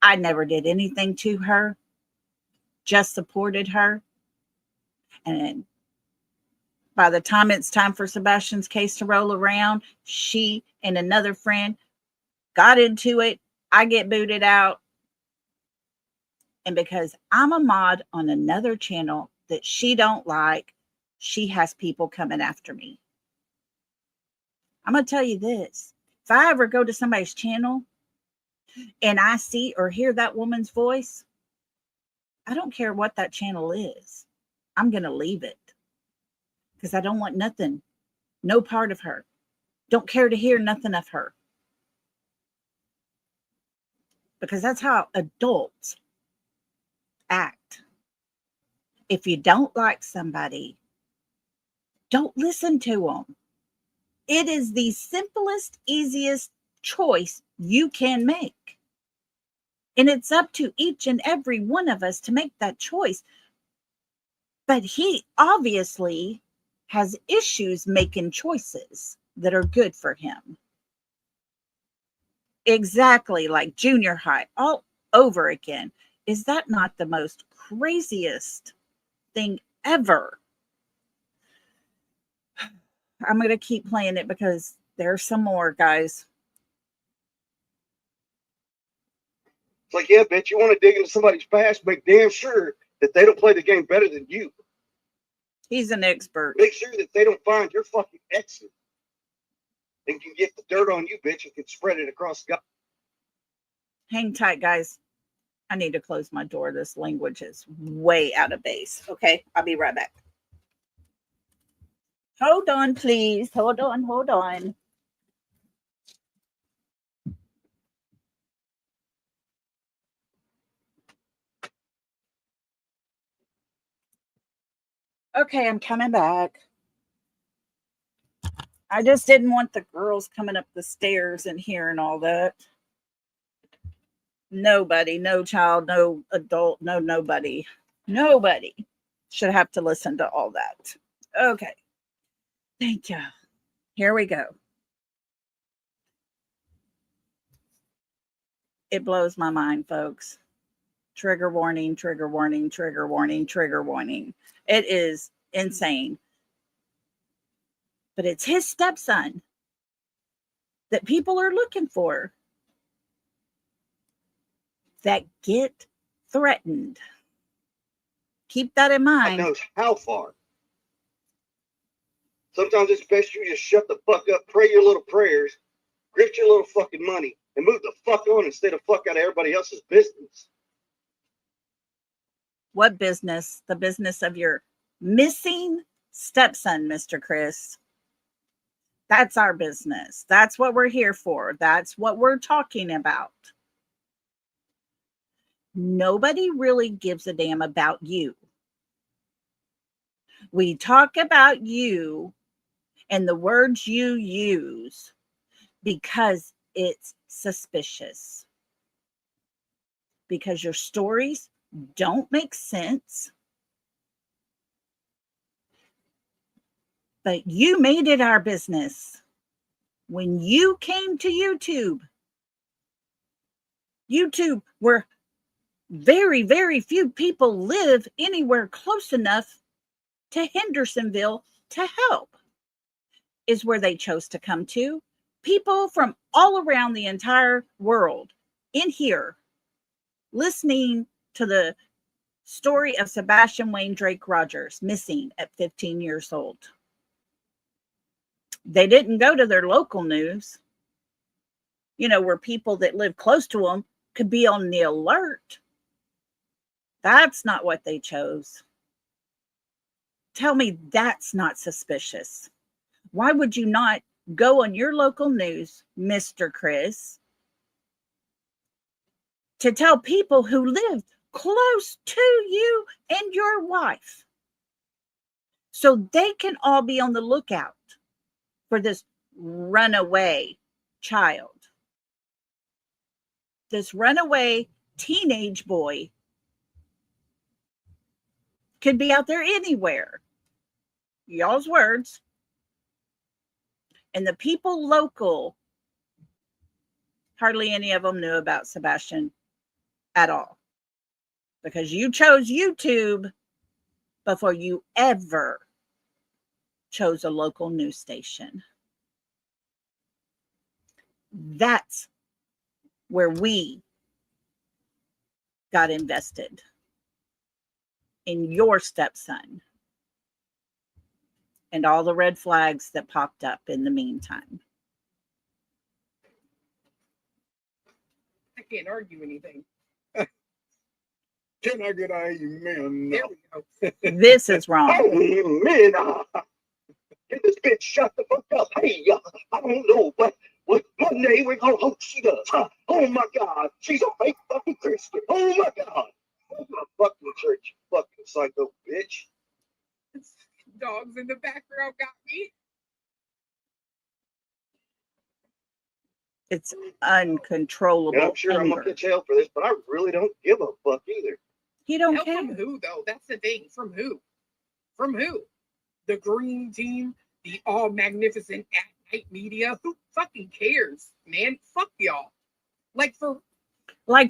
I never did anything to her. Just supported her. And by the time it's time for Sebastian's case to roll around, she and another friend got into it. I get booted out. And because I'm a mod on another channel that she don't like, she has people coming after me. I'm going to tell you this. If I ever go to somebody's channel and I see or hear that woman's voice, I don't care what that channel is. I'm going to leave it. Because I don't want nothing, no part of her. Don't care to hear nothing of her. because that's how adults act. If you don't like somebody, don't listen to them. It is the simplest, easiest choice you can make. And it's up to each and every one of us to make that choice. But he obviously has issues making choices that are good for him. Exactly like junior high, all over again. Is that not the most craziest thing ever? I'm going to keep playing it because there's some more, guys. It's like, yeah, bitch, you want to dig into somebody's past, make damn sure that they don't play the game better than you. He's an expert. Make sure that they don't find your fucking exit and can get the dirt on you, bitch, and can spread it across the. Hang tight, guys. I need to close my door. This language is way out of base. Okay, I'll be right back. Hold on, please. Hold on. Okay, I'm coming back. I just didn't want the girls coming up the stairs and hearing all that. Nobody, no child, no adult, nobody should have to listen to all that. Okay. Thank you. Here we go. It blows my mind, folks. Trigger warning, trigger warning, trigger warning, trigger warning. It is insane. But it's his stepson that people are looking for that get threatened. Keep that in mind. God knows how far. Sometimes it's best you just shut the fuck up, pray your little prayers, grip your little fucking money, and move the fuck on instead of fuck out of everybody else's business. What business? The business of your missing stepson, Mr. Chris. That's our business. That's what we're here for. That's what we're talking about. Nobody really gives a damn about you. We talk about you and the words you use because it's suspicious. Because your stories don't make sense. But you made it our business. When you came to YouTube, where very, very few people live anywhere close enough to Hendersonville to help, is where they chose to come to. People from all around the entire world in here listening to the story of Sebastian Wayne Drake Rogers missing at 15 years old. They didn't go to their local news, where people that live close to them could be on the alert. That's not what they chose. Tell me that's not suspicious. Why would you not go on your local news, Mr. Chris, to tell people who lived close to you and your wife so they can all be on the lookout for this runaway child, this runaway teenage boy? Could be out there anywhere. Y'all's words. And the people local, hardly any of them knew about Sebastian at all. Because you chose YouTube before you ever chose a local news station. That's where we got invested. In your stepson and all the red flags that popped up in the meantime. I can't argue anything. Can I get amen? There we go. This is wrong. Amen. Get this bitch shut the fuck up. Hey, I don't know, but What Monday? Oh, she does. Huh? Oh my God, she's a fake fucking Christian. Oh my God. Oh my fucking church, you fucking psycho bitch. Dogs in the background got me. It's uncontrollable And I'm sure I'm anger. gonna catch hell for this, but I really don't give a fuck either. He don't Hell, care. from who though? That's the thing. From who? From who? The green team, the all magnificent at night media. Who fucking cares, man? Fuck y'all. Like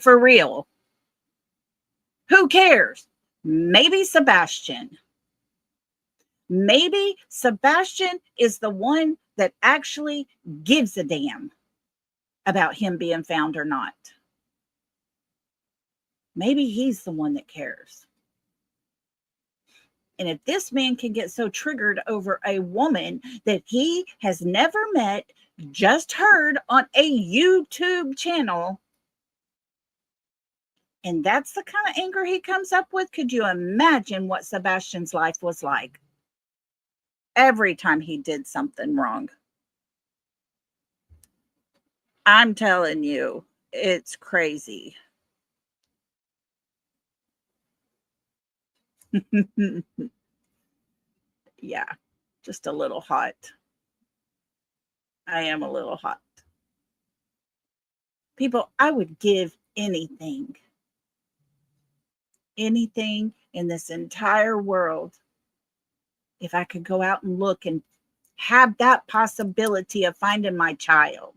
for real. Who cares? Maybe Sebastian. Maybe Sebastian is the one that actually gives a damn about him being found or not. Maybe he's the one that cares. And if this man can get so triggered over a woman that he has never met, just heard on a YouTube channel, and that's the kind of anger he comes up with, could you imagine what Sebastian's life was like every time he did something wrong? I'm telling you, it's crazy. Yeah, just a little hot. I am a little hot. People, I would give anything in this entire world if I could go out and look and have that possibility of finding my child.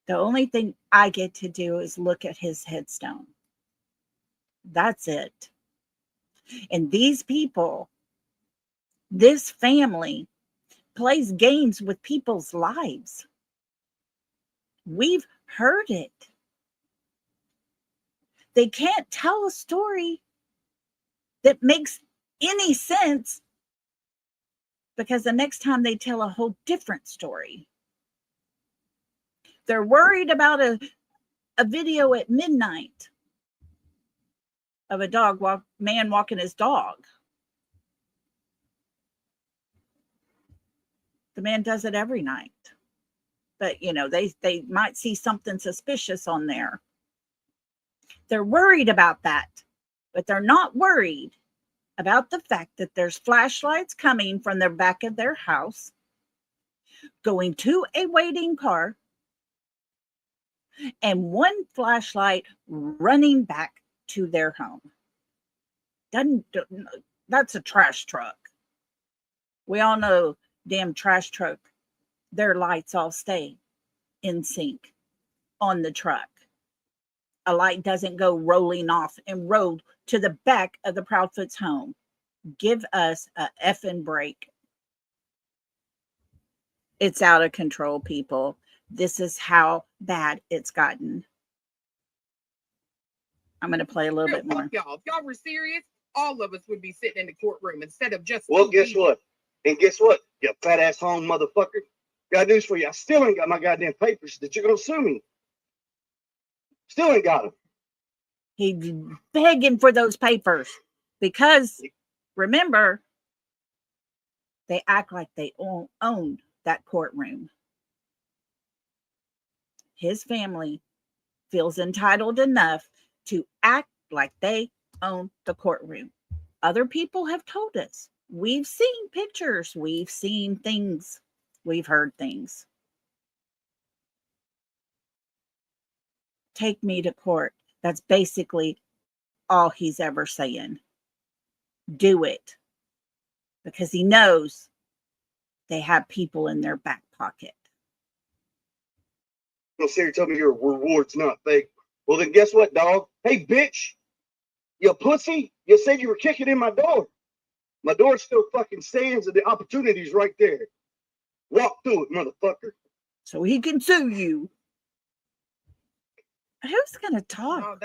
The only thing I get to do is look at his headstone. That's it. And these people, this family, plays games with people's lives. We've heard it. They can't tell a story that makes any sense because the next time they tell a whole different story. They're worried about a video at midnight of a man walking his dog. The man does it every night. But, you know, they might see something suspicious on there. They're worried about that. But they're not worried about the fact that there's flashlights coming from the back of their house, going to a waiting car, and one flashlight running back to their home. That's a trash truck. We all know damn trash truck, their lights all stay in sync on the truck. A light doesn't go rolling off and roll to the back of the Proudfoot's home. Give us a effing break. It's out of control, people. This is how bad it's gotten. I'm going to play a little bit more. Y'all. If y'all were serious, all of us would be sitting in the courtroom instead of just. Well, guess what? And guess what? You fat ass home motherfucker. Got news for you. I still ain't got my goddamn papers that you're gonna sue me. Still ain't got them. He's begging for those papers because, remember, they act like they own that courtroom. His family feels entitled enough to act like they own the courtroom. Other people have told us. We've seen pictures. We've seen things. We've heard things. Take me to court. That's basically all he's ever saying. Do it. Because he knows they have people in their back pocket. Well, Sarah told me your reward's not fake. Well, then guess what, dog? Hey, bitch. You pussy. You said you were kicking in my door. My door still fucking stands and the opportunity's right there. Walk through it, motherfucker. So he can sue you. Who's going to talk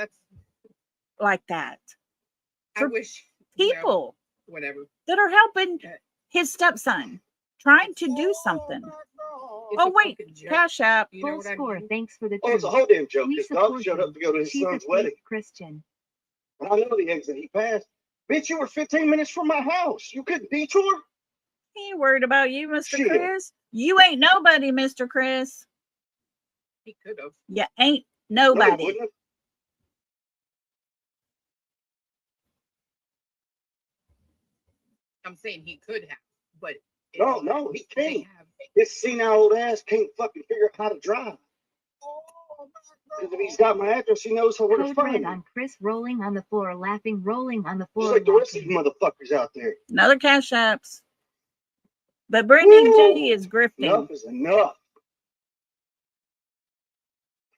like that? I wish people whatever that are helping his stepson trying to do something. Oh, wait, Cash App. Full score. Thanks for the Oh, it's a truth. whole damn joke. We His dog support showed up to go to his She's a son's fake wedding. Christian. And I know the exit he passed. Bitch, you were 15 minutes from my house. You couldn't detour? He ain't worried about you, Mr. Shit. Chris. You ain't nobody, Mr. Chris. He could have. You ain't No, he nobody. wouldn't have. I'm saying he could have, but No, he they can't. have. His senile old ass can't fucking figure out how to drive. Oh, Because if he's got my address, he knows where to Code find red me. on Chris, rolling on the floor, laughing, rolling on the Just floor, like the rest of laughing. you motherfuckers out there. Another cash apps. But Brittany Woo! J is grifting. Enough is enough.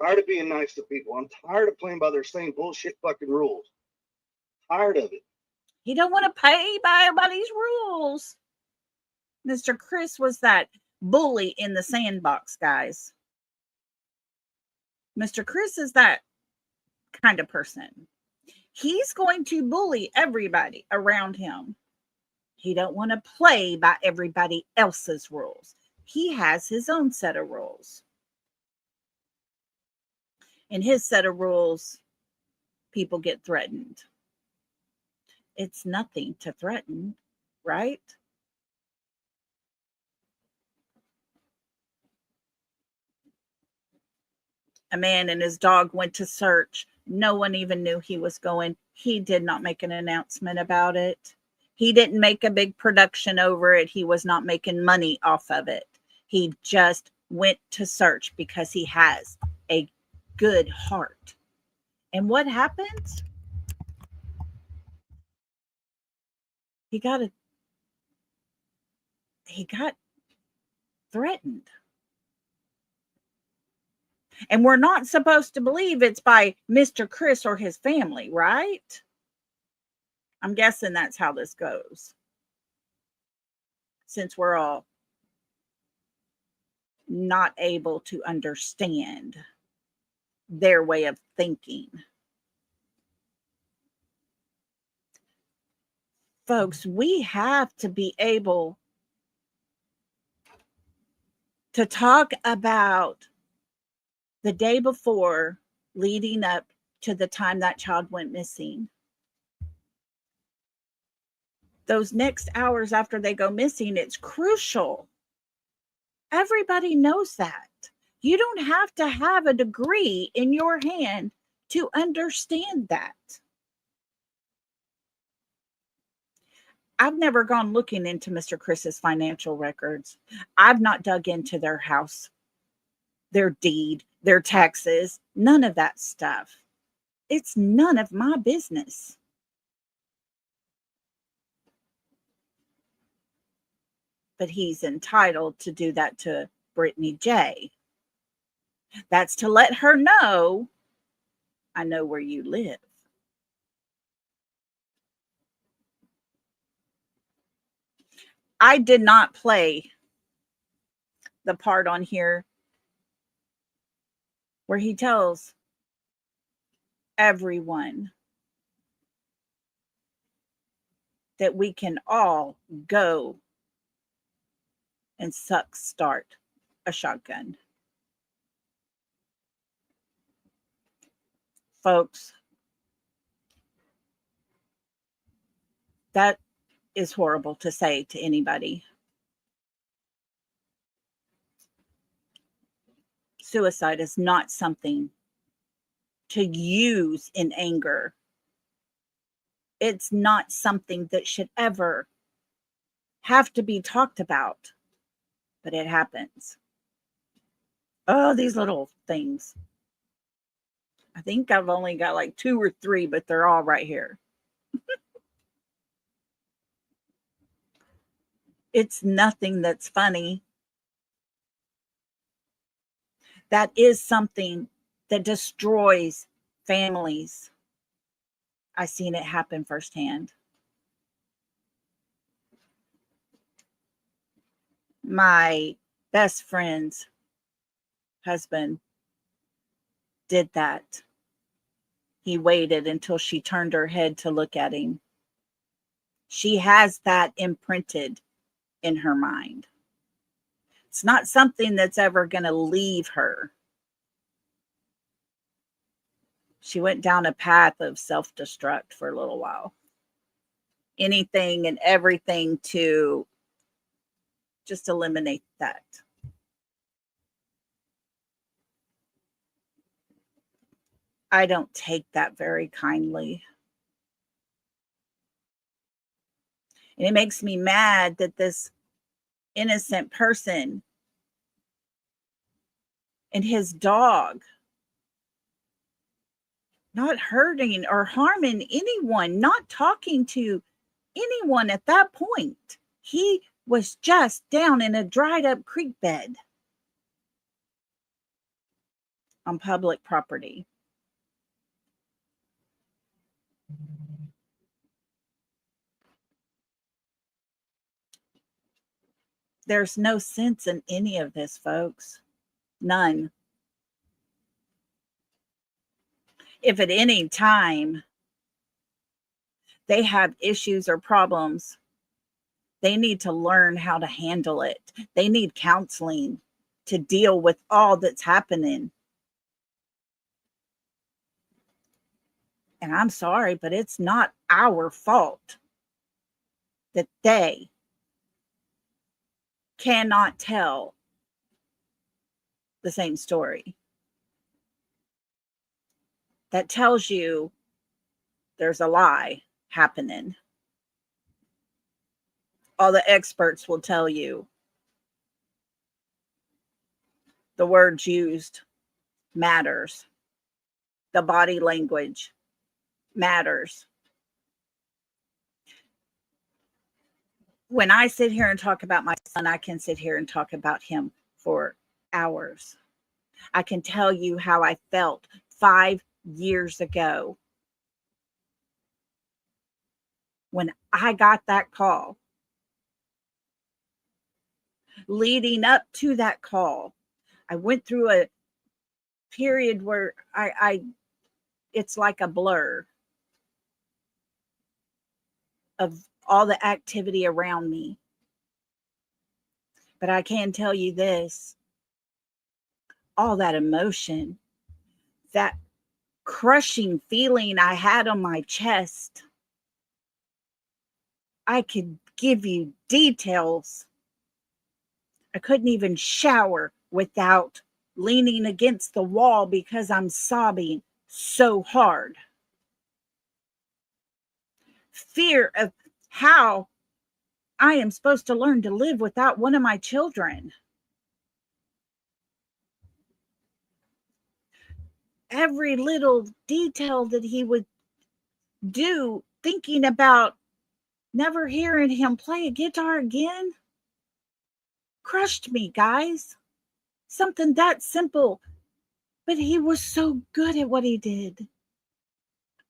Tired of being nice to people. I'm tired of playing by their same bullshit fucking rules. Tired of it. He don't want to pay by everybody's rules. Mr. Chris was that bully in the sandbox, guys. Mr. Chris is that kind of person. He's going to bully everybody around him. He don't want to play by everybody else's rules. He has his own set of rules. In his set of rules, people get threatened. It's nothing to threaten, right? A man and his dog went to search. No one even knew he was going. He did not make an announcement about it. He didn't make a big production over it. He was not making money off of it. He just went to search because he has a good heart. And what happens? He got threatened. And we're not supposed to believe it's by Mr. Chris or his family, right? I'm guessing that's how this goes. Since we're all not able to understand their way of thinking. Folks, we have to be able to talk about the day before leading up to the time that child went missing. Those next hours after they go missing, it's crucial. Everybody knows that. You don't have to have a degree in your hand to understand that. I've never gone looking into Mr. Chris's financial records. I've not dug into their house, their deed, their taxes, none of that stuff. It's none of my business. But he's entitled to do that to Brittany J. That's to let her know, I know where you live. I did not play the part on here where he tells everyone that we can all go and start a shotgun. Folks, that is horrible to say to anybody. Suicide is not something to use in anger. It's not something that should ever have to be talked about, but it happens. Oh, these little things. I think I've only got like 2 or 3, but they're all right here. It's nothing that's funny. That is something that destroys families. I've seen it happen firsthand. My best friend's husband did that. He waited until she turned her head to look at him. She has that imprinted in her mind. It's not something that's ever going to leave her. She went down a path of self-destruct for a little while. Anything and everything to Just eliminate that. I don't take that very kindly. And it makes me mad that this innocent person and his dog, not hurting or harming anyone, not talking to anyone at that point. He was just down in a dried up creek bed on public property. There's no sense in any of this, folks. None. If at any time they have issues or problems, they need to learn how to handle it. They need counseling to deal with all that's happening. And I'm sorry, but it's not our fault that they cannot tell the same story. That tells you there's a lie happening. All the experts will tell you the words used matters. The body language matters. When I sit here and talk about my son, I can sit here and talk about him for hours. I can tell you how I felt 5 years ago when I got that call. Leading up to that call, I went through a period where it's like a blur of all the activity around me. But I can tell you this, all that emotion, that crushing feeling I had on my chest, I could give you details. I couldn't even shower without leaning against the wall because I'm sobbing so hard. Fear of how I am supposed to learn to live without one of my children. Every little detail that he would do, thinking about never hearing him play a guitar again, crushed me, guys. Something that simple, but he was so good at what he did.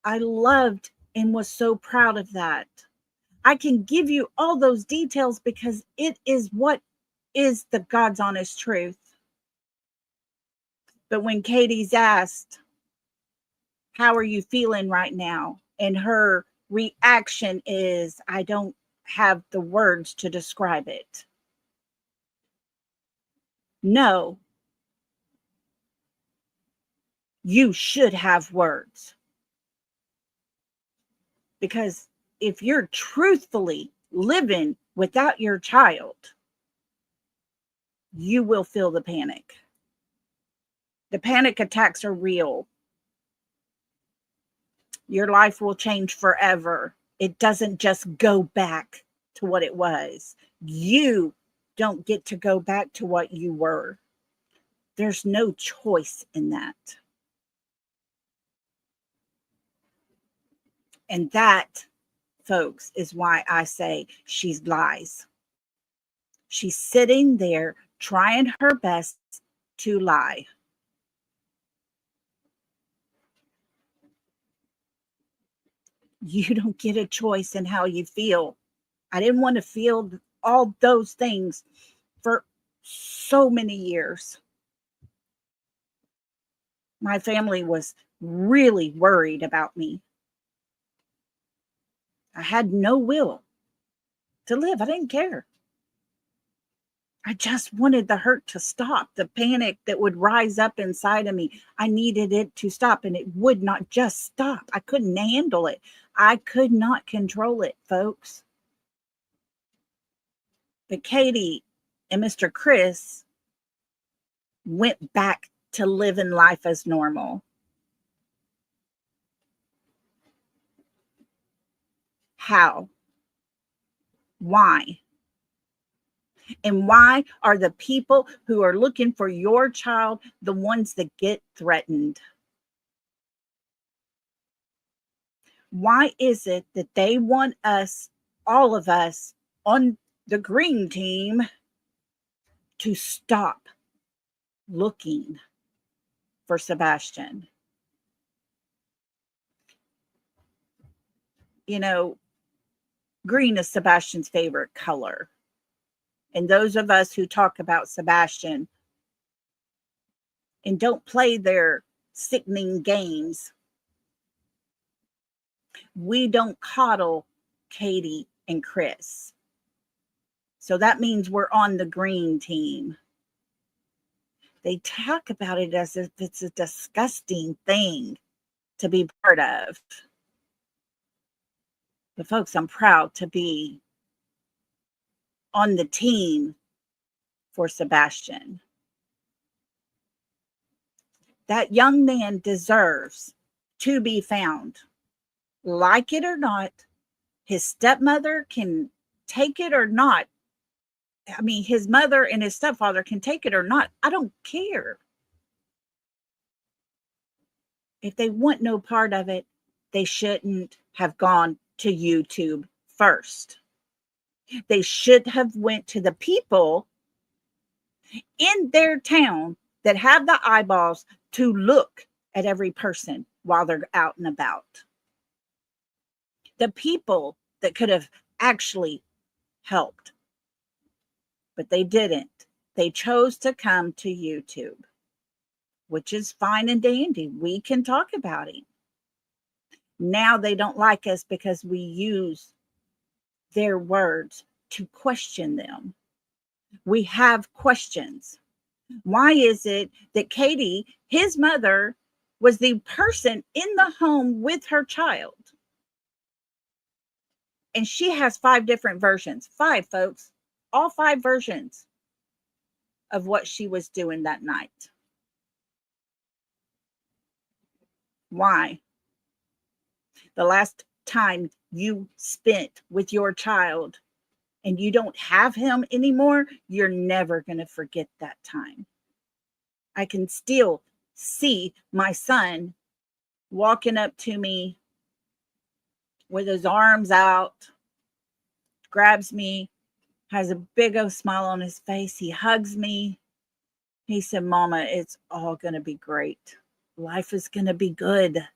I loved and was so proud of that. I can give you all those details because it is what is the God's honest truth. But when Katie's asked, how are you feeling right now? And her reaction is, I don't have the words to describe it. No, you should have words. Because if you're truthfully living without your child, you will feel the panic. The panic attacks are real. Your life will change forever. It doesn't just go back to what it was. You don't get to go back to what you were. There's no choice in that. And that, folks, is why I say she lies. She's sitting there trying her best to lie. You don't get a choice in how you feel. I didn't want to feel all those things for so many years. My family was really worried about me. I had no will to live. I didn't care. I just wanted the hurt to stop, the panic that would rise up inside of me. I needed it to stop, and it would not just stop. I couldn't handle it. I could not control it, folks. But Katie And Mr. Chris went back to living life as normal. How? Why? And why are the people who are looking for your child the ones that get threatened? Why is it that they want us, all of us on the green team, to stop looking for Sebastian? You know, green is Sebastian's favorite color. And those of us who talk about Sebastian and don't play their sickening games, we don't coddle Katie and Chris. So that means we're on the green team. They talk about it as if it's a disgusting thing to be part of. But folks, I'm proud to be on the team for Sebastian. That young man deserves to be found. Like it or not, his stepmother can take it or not. I mean, his mother and his stepfather can take it or not. I don't care. If they want no part of it, they shouldn't have gone to YouTube first. They should have went to the people in their town that have the eyeballs to look at every person while they're out and about. The people that could have actually helped. But they didn't. They chose to come to YouTube, which is fine and dandy. We can talk about him. Now they don't like us because we use their words to question them. We have questions. Why is it that Katie, his mother, was the person in the home with her child? And she has 5 different versions. 5, folks. All 5 versions of what she was doing that night. Why? The last time you spent with your child and you don't have him anymore, you're never going to forget that time. I can still see my son walking up to me with his arms out, grabs me, has a big old smile on his face. He hugs me. He said, "Mama, it's all going to be great. Life is going to be good."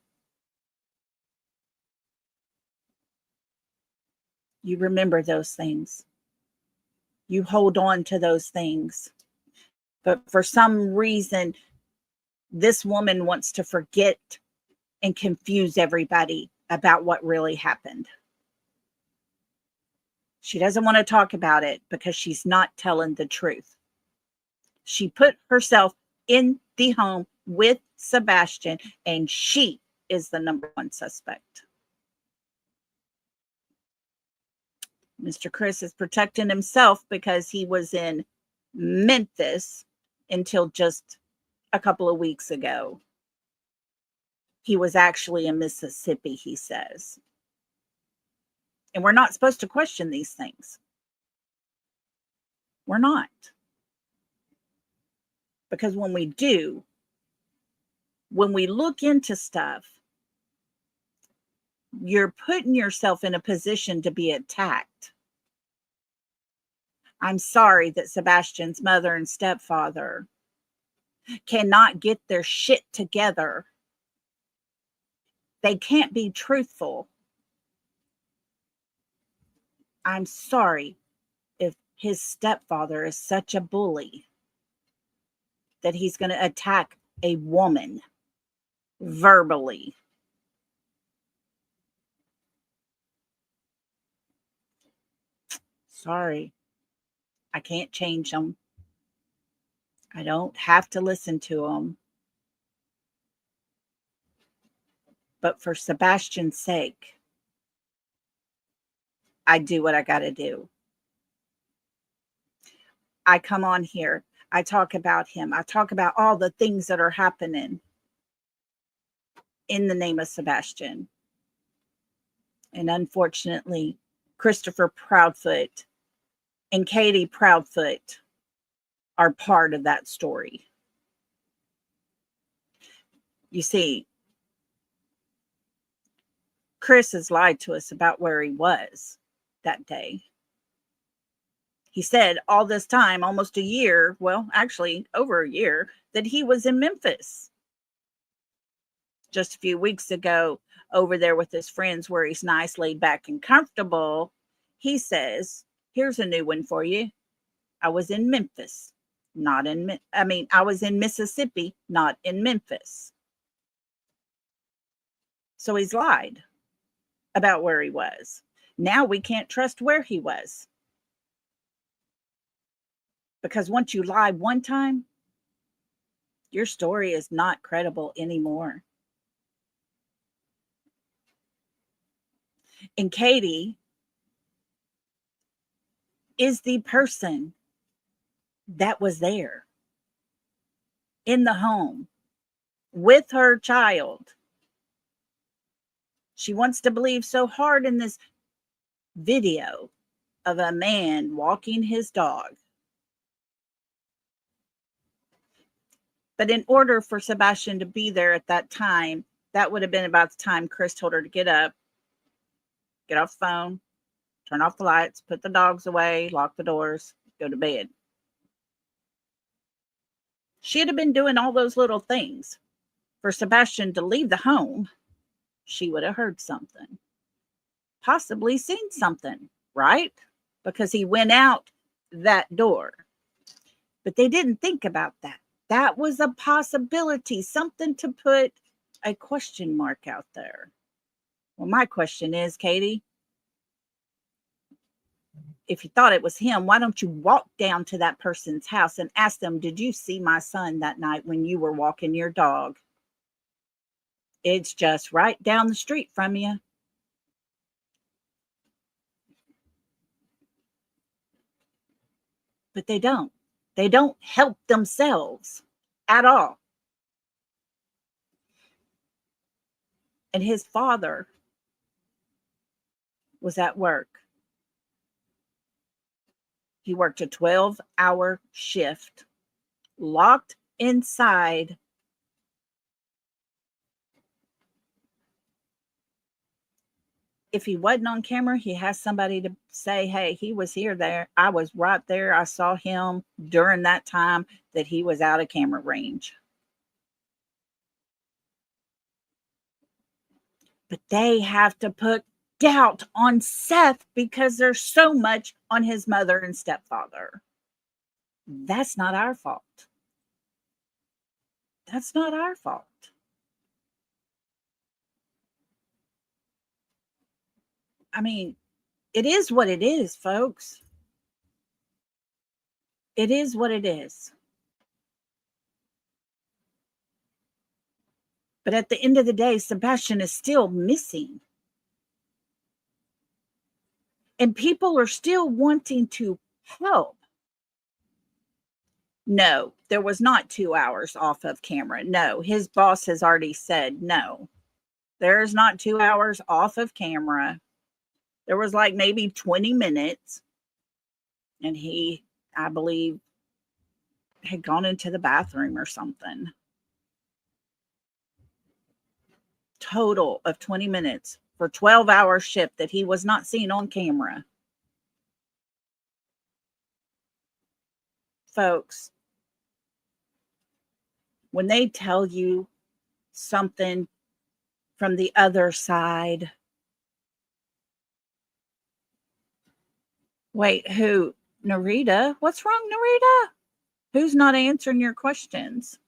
You remember those things. You hold on to those things. But for some reason, this woman wants to forget and confuse everybody about what really happened. She doesn't want to talk about it because she's not telling the truth. She put herself in the home with Sebastian, and she is the number 1 suspect. Mr. Chris is protecting himself because he was in Memphis until just a couple of weeks ago. He was actually in Mississippi, he says. And we're not supposed to question these things. We're not. Because when we do, when we look into stuff, you're putting yourself in a position to be attacked. I'm sorry that Sebastian's mother and stepfather cannot get their shit together. They can't be truthful. I'm sorry if his stepfather is such a bully that he's going to attack a woman verbally. Sorry. I can't change them. I don't have to listen to them. But for Sebastian's sake, I do what I got to do. I come on here. I talk about him. I talk about all the things that are happening in the name of Sebastian. And unfortunately, Christopher Proudfoot and Katie Proudfoot are part of that story. You see, Chris has lied to us about where he was that day. He said all this time, almost a year, well, actually over a year, that he was in Memphis. Just a few weeks ago, over there with his friends where he's nice, laid back, and comfortable, he says, here's a new one for you. I was in Memphis, I was in Mississippi, not in Memphis. So he's lied about where he was. Now we can't trust where he was. Because once you lie one time, your story is not credible anymore. And Katie is the person that was there in the home with her child. She wants to believe so hard in this video of a man walking his dog. But in order for Sebastian to be there at that time, that would have been about the time Chris told her to get up, get off the phone, turn off the lights, put the dogs away, lock the doors, go to bed. She'd have been doing all those little things. For Sebastian to leave the home, she would have heard something, possibly seen something, right? Because he went out that door. But they didn't think about that. That was a possibility, something to put a question mark out there. Well, my question is, Katie, if you thought it was him, why don't you walk down to that person's house and ask them, did you see my son that night when you were walking your dog? It's just right down the street from you. But they don't. They don't help themselves at all. And his father was at work. He worked a 12-hour shift, locked inside. If he wasn't on camera, he has somebody to say, hey, he was there. I was right there. I saw him during that time that he was out of camera range. But they have to put doubt on Seth because there's so much on his mother and stepfather. That's not our fault. That's not our fault. I mean, it is what it is, folks. It is what it is. But at the end of the day, Sebastian is still missing. And people are still wanting to help. No, there was not 2 hours off of camera. No, his boss has already said no. There's not 2 hours off of camera. There was like maybe 20 minutes. And he, I believe, had gone into the bathroom or something. Total of 20 minutes for 12-hour shift that he was not seen on camera. Folks, when they tell you something from the other side, wait, who? Narita? What's wrong, Narita? Who's not answering your questions?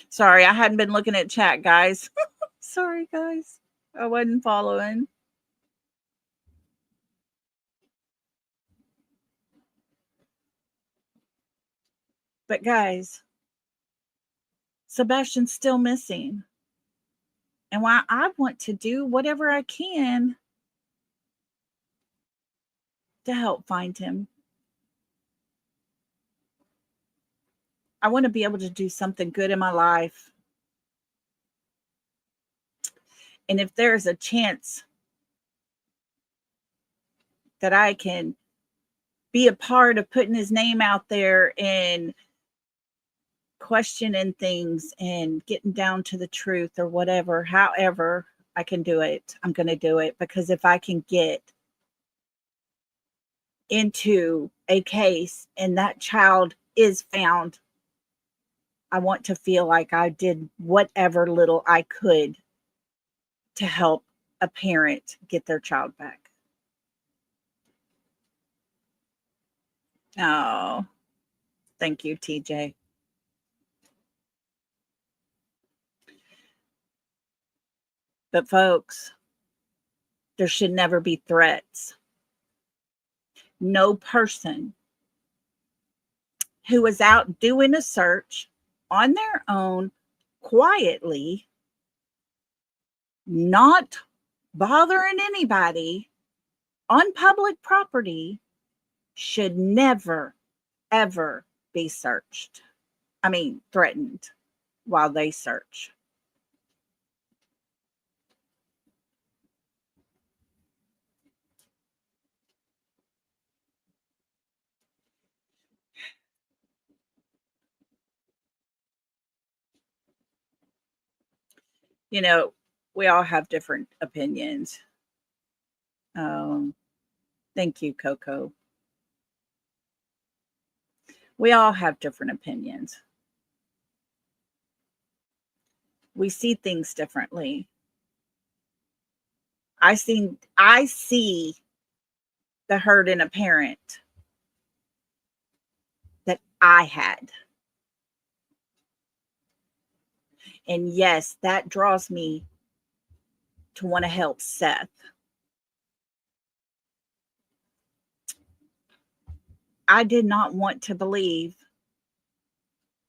Sorry, I hadn't been looking at chat, guys. Sorry, guys. I wasn't following. But guys, Sebastian's still missing. And while I want to do whatever I can to help find him, I want to be able to do something good in my life. And if there's a chance that I can be a part of putting his name out there and questioning things and getting down to the truth or whatever, however I can do it, I'm going to do it. Because if I can get into a case and that child is found, I want to feel like I did whatever little I could to help a parent get their child back. Oh, thank you, TJ. But folks, there should never be threats. No person who is out doing a search on their own, quietly, not bothering anybody on public property, should never, ever be searched. I mean, threatened while they search. You know, we all have different opinions. Thank you, Coco. We all have different opinions. We see things differently. I see the hurt in a parent that I had. And yes, that draws me to want to help Seth. I did not want to believe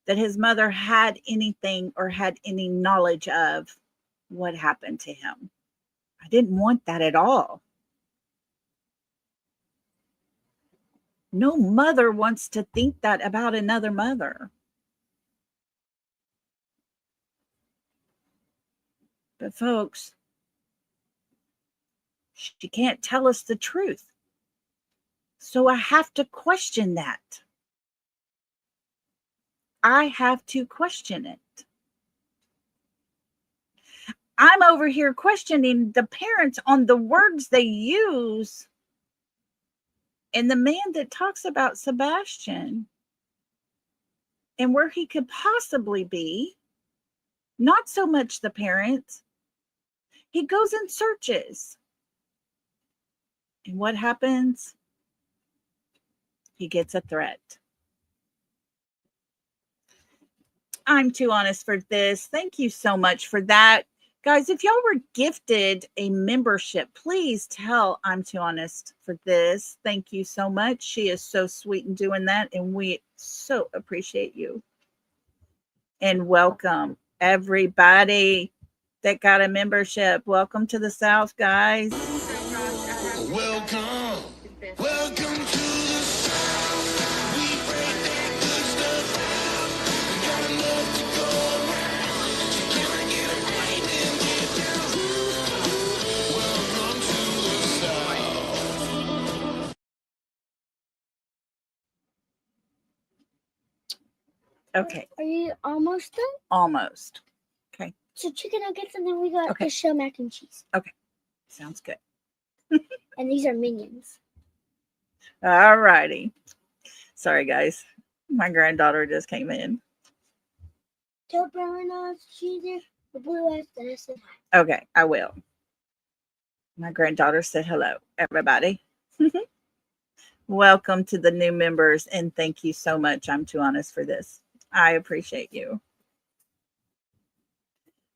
that his mother had anything or had any knowledge of what happened to him. I didn't want that at all. No mother wants to think that about another mother. But folks, she can't tell us the truth. So I have to question that. I have to question it. I'm over here questioning the parents on the words they use. And the man that talks about Sebastian and where he could possibly be, not so much the parents. He goes and searches. And what happens? He gets a threat. I'm too honest for this. Thank you so much for that. Guys, if y'all were gifted a membership, please tell I'm too honest for this. Thank you so much. She is so sweet in doing that, and we so appreciate you. And welcome everybody that got a membership. Welcome to the South, guys. Welcome. Welcome to the South. We break that good stuff out. We got enough to go around. So can I get a right and get down? Welcome to the South. Okay, Are you almost done? almost. Okay, So chicken nuggets, and then we got Okay. the shell mac and cheese. sounds good. And these are minions. All righty. Sorry, guys. My granddaughter just came in. Tell brown eyes, cheese, the blue eyes, that I said hi. Okay, I will. My granddaughter said hello, everybody. Welcome to the new members, and thank you so much. I'm too honest for this. I appreciate you.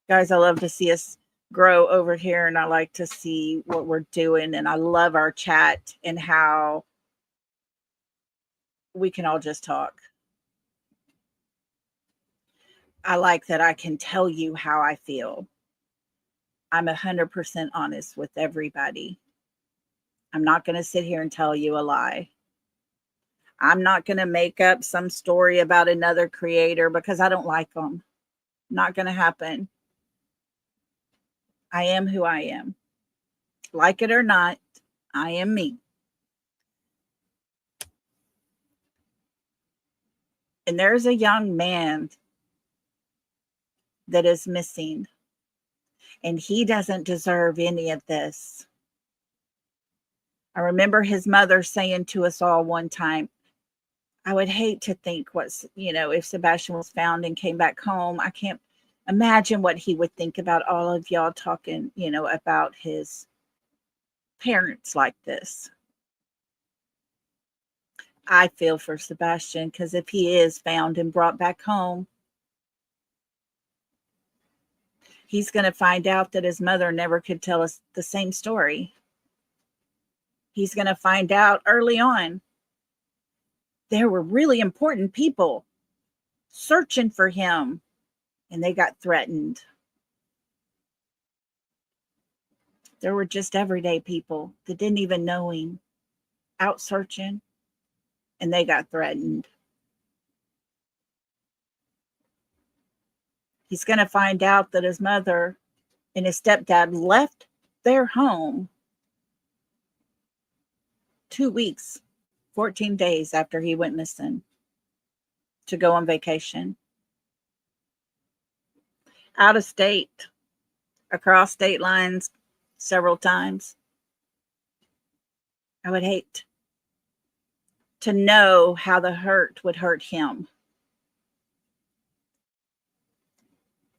Guys, I love to see us grow over here, and I like to see what we're doing, and I love our chat and how we can all just talk. I like that I can tell you how I feel. I'm 100% honest with everybody. I'm not going to sit here and tell you a lie. I'm not going to make up some story about another creator because I don't like them. Not going to happen. I am who I am. Like it or not, I am me. And there's a young man that is missing, and he doesn't deserve any of this. I remember his mother saying to us all one time, I would hate to think if Sebastian was found and came back home, I can't imagine what he would think about all of y'all talking, about his parents like this. I feel for Sebastian, because if he is found and brought back home, he's going to find out that his mother never could tell us the same story. He's going to find out early on there were really important people searching for him, and they got threatened. There were just everyday people that didn't even know him out searching, and they got threatened. He's going to find out that his mother and his stepdad left their home 2 weeks, 14 days after he went missing to go on vacation. Out of state, across state lines several times. I would hate to know how the hurt would hurt him.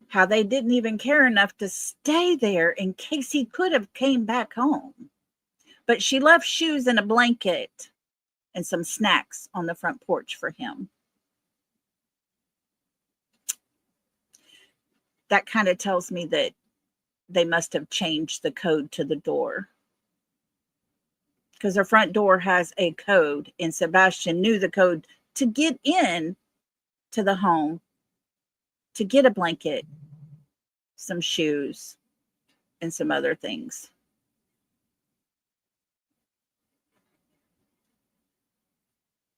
How they didn't even care enough to stay there in case he could have came back home. But she left shoes and a blanket and some snacks on the front porch for him. That kind of tells me that they must have changed the code to the door. Because their front door has a code, and Sebastian knew the code to get in to the home, to get a blanket, some shoes, and some other things.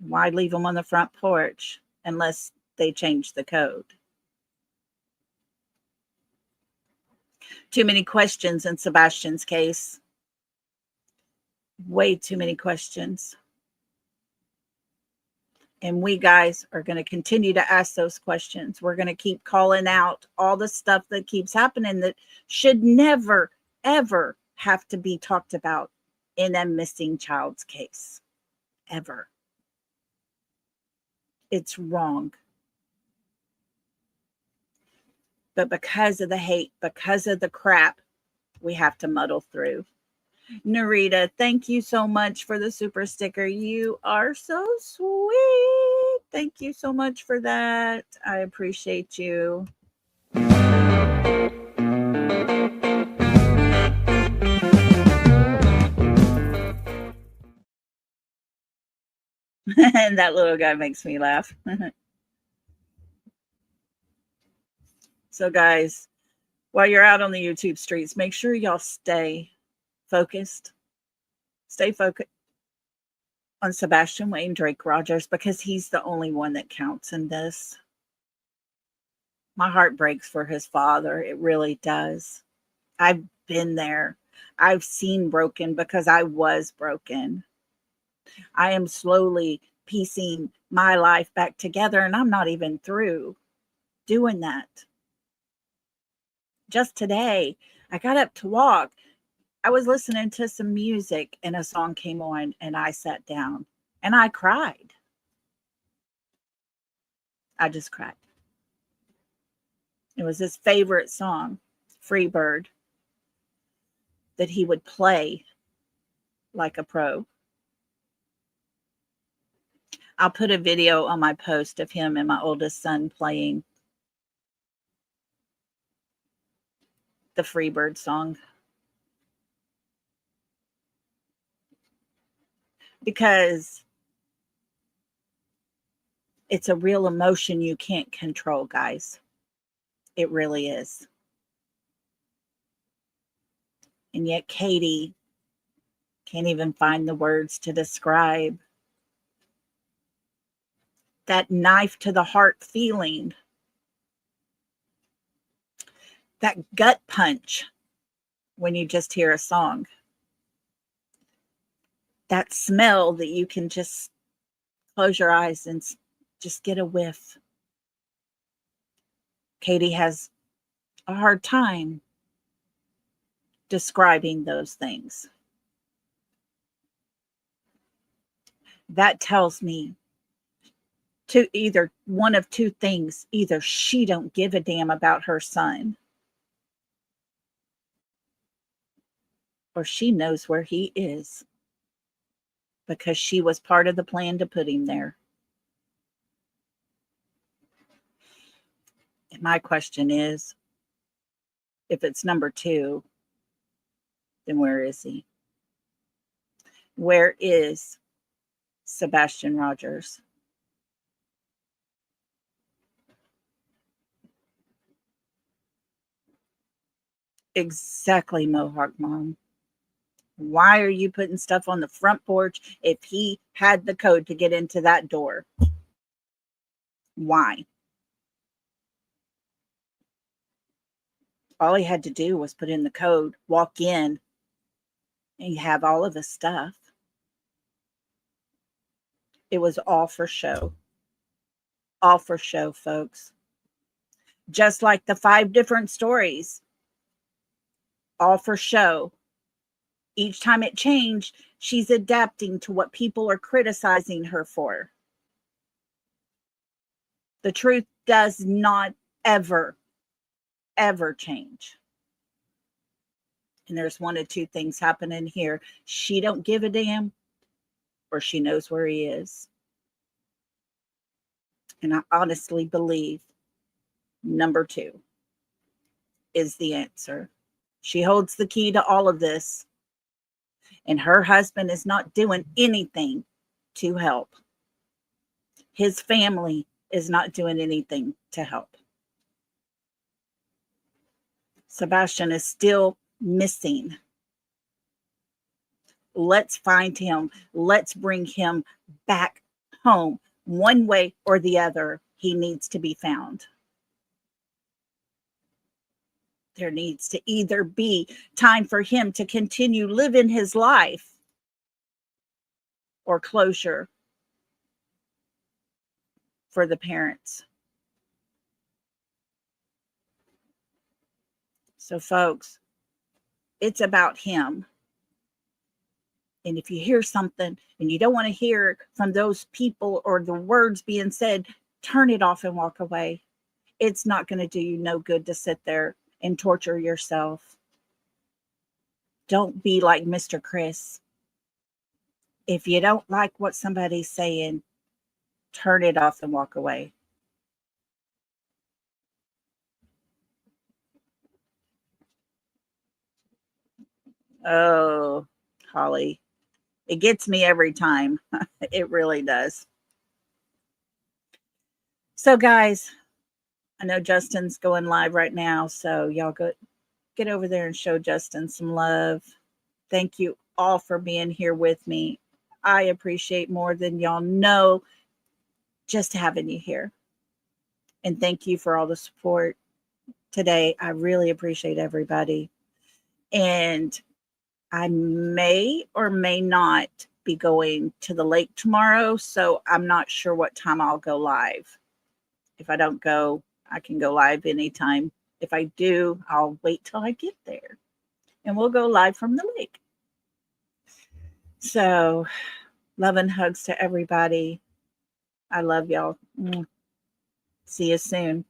Why leave them on the front porch unless they change the code? Too many questions in Sebastian's case. Way too many questions. And we guys are going to continue to ask those questions. We're going to keep calling out all the stuff that keeps happening that should never, ever have to be talked about in a missing child's case. Ever. It's wrong. But because of the hate, because of the crap, we have to muddle through. Narita, thank you so much for the super sticker. You are so sweet. Thank you so much for that. I appreciate you. And that little guy makes me laugh. So guys, while you're out on the YouTube streets, make sure y'all stay focused. Stay focused on Sebastian Wayne Drake Rogers, because he's the only one that counts in this. My heart breaks for his father. It really does. I've been there. I've seen broken because I was broken. I am slowly piecing my life back together, and I'm not even through doing that. Just today, I got up to walk. I was listening to some music and a song came on, and I sat down and I cried. I just cried. It was his favorite song, Freebird, that he would play like a pro. I'll put a video on my post of him and my oldest son playing the Freebird song. Because it's a real emotion you can't control, guys. It really is. And yet Katie can't even find the words to describe that knife to the heart feeling, that gut punch when you just hear a song, that smell that you can just close your eyes and just get a whiff. Katie has a hard time describing those things. That tells me to either one of two things. Either she don't give a damn about her son, or she knows where he is because she was part of the plan to put him there. And my question is, if it's number two, then where is he? Where is Sebastian Rogers? Exactly, Mohawk Mom. Why are you putting stuff on the front porch if he had the code to get into that door? Why? All he had to do was put in the code, walk in, and you have all of his stuff. It was all for show. All for show, folks. Just like the 5 different stories. All for show. Each time it changed, she's adapting to what people are criticizing her for. The truth does not ever change. And there's one of two things happening here. She don't give a damn, or she knows where he is. And I honestly believe number 2 is the answer. She holds the key to all of this. And her husband is not doing anything to help. His family is not doing anything to help. Sebastian is still missing. Let's find him. Let's bring him back home. One way or the other, he needs to be found. There needs to either be time for him to continue living his life or closure for the parents. So, folks, it's about him. And if you hear something and you don't want to hear from those people or the words being said, turn it off and walk away. It's not going to do you no good to sit there and torture yourself. Don't be like Mr. Chris. If you don't like what somebody's saying, turn it off and walk away. Oh, Holly, it gets me every time. It really does. So, guys, I know Justin's going live right now, so y'all get over there and show Justin some love. Thank you all for being here with me. I appreciate more than y'all know just having you here. And thank you for all the support today. I really appreciate everybody. And I may or may not be going to the lake tomorrow, so I'm not sure what time I'll go live. If I don't go, I can go live anytime. If I do, I'll wait till I get there. And we'll go live from the lake. So, love and hugs to everybody. I love y'all. See you soon.